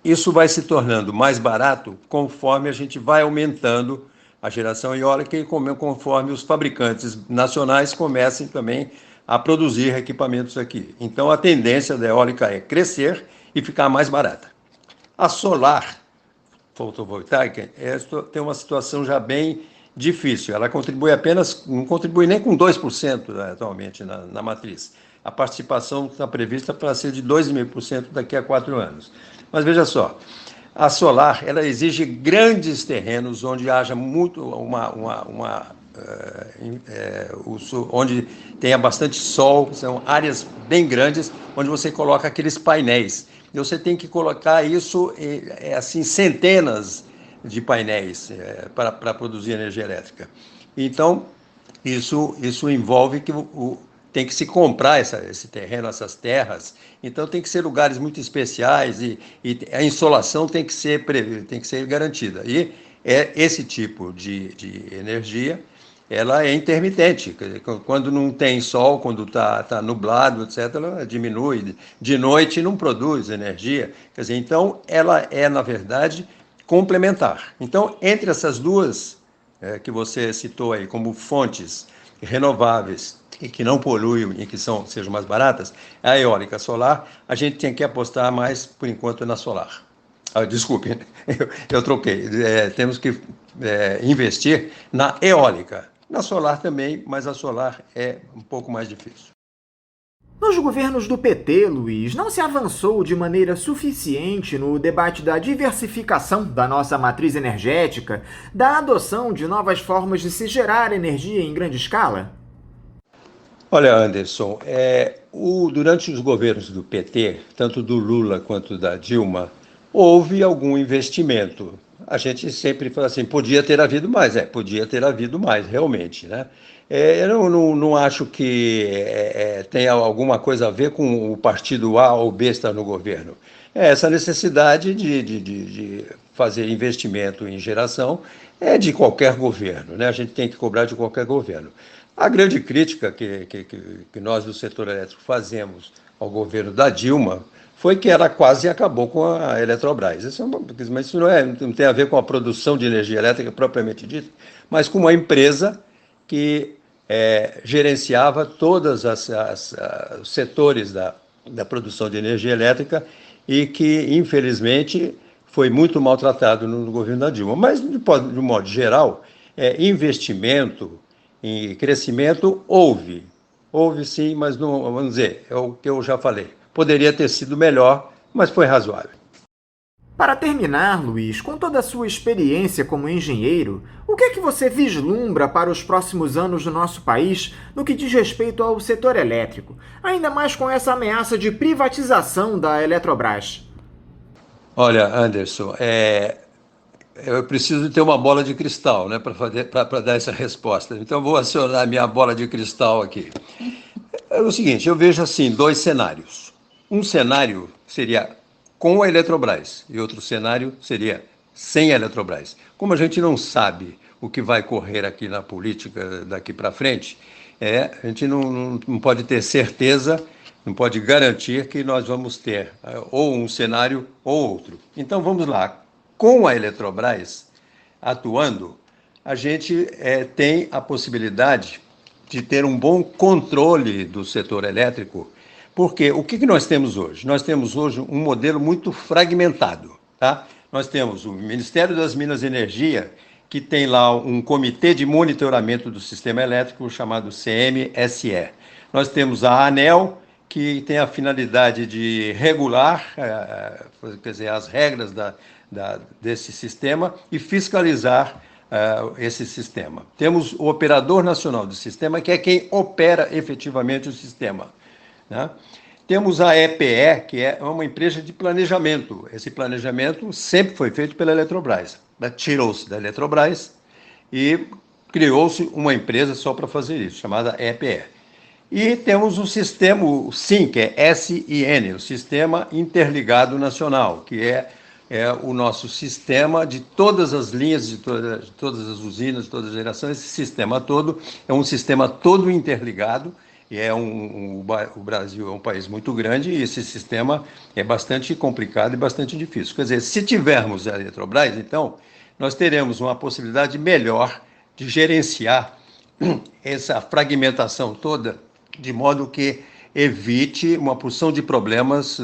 isso vai se tornando mais barato conforme a gente vai aumentando a geração eólica e conforme os fabricantes nacionais comecem também a produzir equipamentos aqui. Então, a tendência da eólica é crescer e ficar mais barata. A solar fotovoltaica tem uma situação já bem difícil. Ela não contribui nem com 2% atualmente na matriz. A participação está prevista para ser de 2,5% daqui a 4 anos. Mas veja só, a solar, ela exige grandes terrenos onde haja onde tenha bastante sol, são áreas bem grandes onde você coloca aqueles painéis. E você tem que colocar isso, assim, centenas de painéis para produzir energia elétrica. Então, isso envolve que tem que se comprar esse terreno, essas terras. Então, tem que ser lugares muito especiais e a insolação tem que ser garantida. E esse tipo de energia ela é intermitente. Quer dizer, quando não tem sol, quando está nublado, etc., ela diminui. De noite não produz energia. Quer dizer, então, ela é, na verdade, complementar. Então, entre essas duas que você citou aí como fontes renováveis e que não poluem e que sejam mais baratas, a eólica solar, a gente tem que apostar mais, por enquanto, na solar. Desculpe, eu troquei. Temos que investir na eólica. Na solar também, mas a solar é um pouco mais difícil. Nos governos do PT, Luiz, não se avançou de maneira suficiente no debate da diversificação da nossa matriz energética, da adoção de novas formas de se gerar energia em grande escala? Olha, Anderson, durante os governos do PT, tanto do Lula quanto da Dilma, houve algum investimento. A gente sempre fala assim, podia ter havido mais. Podia ter havido mais, realmente, né? Eu não acho que tenha alguma coisa a ver com o partido A ou B estar no governo. É essa necessidade de fazer investimento em geração de qualquer governo, né? A gente tem que cobrar de qualquer governo. A grande crítica que nós do setor elétrico fazemos ao governo da Dilma foi que ela quase acabou com a Eletrobras. Mas isso não tem a ver com a produção de energia elétrica propriamente dita, mas com uma empresa que gerenciava todos os setores da produção de energia elétrica e que, infelizmente, foi muito maltratado no governo da Dilma. Mas, de um modo geral, investimento em crescimento houve sim, mas não, vamos dizer, é o que eu já falei. Poderia ter sido melhor, mas foi razoável. Para terminar, Luiz, com toda a sua experiência como engenheiro, o que é que você vislumbra para os próximos anos do nosso país no que diz respeito ao setor elétrico, ainda mais com essa ameaça de privatização da Eletrobras? Olha, Anderson, eu preciso ter uma bola de cristal, né, para dar essa resposta. Então, vou acionar a minha bola de cristal aqui. É o seguinte, eu vejo assim 2 cenários. Um cenário seria com a Eletrobras e outro cenário seria sem a Eletrobras. Como a gente não sabe o que vai correr aqui na política daqui para frente, a gente não pode ter certeza, não pode garantir que nós vamos ter ou um cenário ou outro. Então, vamos lá. Com a Eletrobras atuando, a gente tem a possibilidade de ter um bom controle do setor elétrico, porque o que nós temos hoje? Nós temos hoje um modelo muito fragmentado, tá? Nós temos o Ministério das Minas e Energia, que tem lá um comitê de monitoramento do sistema elétrico chamado CMSE. Nós temos a ANEEL, que tem a finalidade de regular, quer dizer, as regras desse sistema e fiscalizar esse sistema. Temos o operador nacional do sistema, que é quem opera efetivamente o sistema, né? Temos a EPE, que é uma empresa de planejamento. Esse planejamento sempre foi feito pela Eletrobras. Tirou-se da Eletrobras e criou-se uma empresa só para fazer isso, chamada EPE. E temos o sistema, o SIN, que é SIN, o Sistema Interligado Nacional, que é o nosso sistema de todas as linhas, de todas as usinas, de todas as gerações. Esse sistema todo é um sistema todo interligado, e o Brasil é um país muito grande e esse sistema é bastante complicado e bastante difícil. Quer dizer, se tivermos a Eletrobras, então, nós teremos uma possibilidade melhor de gerenciar essa fragmentação toda, de modo que evite uma porção de problemas,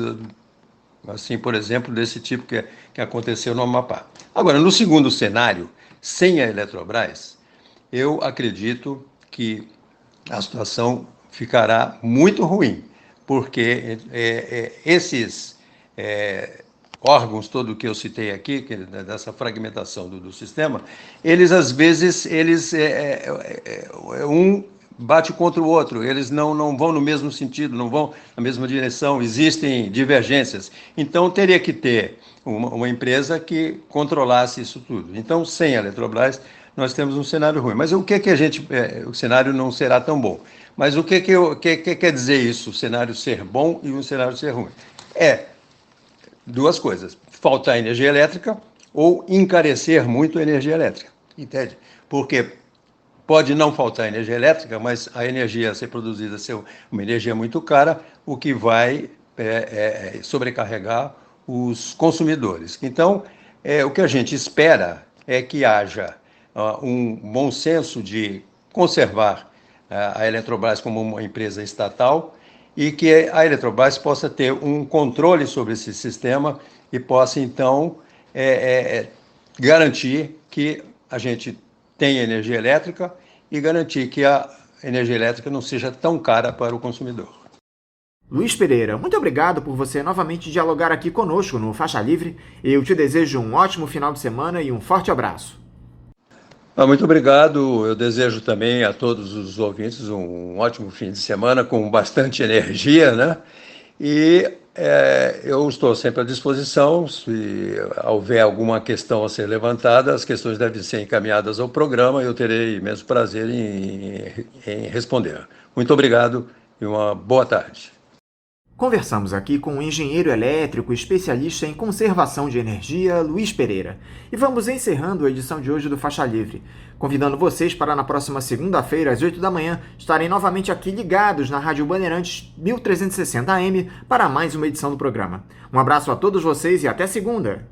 assim, por exemplo, desse tipo que aconteceu no Amapá. Agora, no segundo cenário, sem a Eletrobras, eu acredito que a situação ficará muito ruim, porque esses órgãos todo que eu citei aqui, dessa fragmentação do sistema, eles às vezes um bate contra o outro, eles não vão no mesmo sentido, não vão na mesma direção, existem divergências. Então, teria que ter uma empresa que controlasse isso tudo. Então, sem a Eletrobras, nós temos um cenário ruim. Mas o que o cenário não será tão bom? Mas o que quer dizer isso, o cenário ser bom e o cenário ser ruim? Duas coisas, faltar energia elétrica ou encarecer muito a energia elétrica, entende? Porque, pode não faltar energia elétrica, mas a energia a ser produzida ser uma energia muito cara, o que vai sobrecarregar os consumidores. Então, o que a gente espera é que haja um bom senso de conservar a Eletrobras como uma empresa estatal e que a Eletrobras possa ter um controle sobre esse sistema e possa, então, garantir que a gente tenha energia elétrica e garantir que a energia elétrica não seja tão cara para o consumidor. Luiz Pereira, muito obrigado por você novamente dialogar aqui conosco no Faixa Livre. Eu te desejo um ótimo final de semana e um forte abraço. Muito obrigado. Eu desejo também a todos os ouvintes um ótimo fim de semana com bastante energia, né? E eu estou sempre à disposição. Se houver alguma questão a ser levantada, as questões devem ser encaminhadas ao programa e eu terei imenso prazer em responder. Muito obrigado e uma boa tarde. Conversamos aqui com o engenheiro elétrico especialista em conservação de energia, Luiz Pereira. E vamos encerrando a edição de hoje do Faixa Livre, convidando vocês para na próxima segunda-feira, às 8 da manhã, estarem novamente aqui ligados na Rádio Bandeirantes 1360 AM para mais uma edição do programa. Um abraço a todos vocês e até segunda!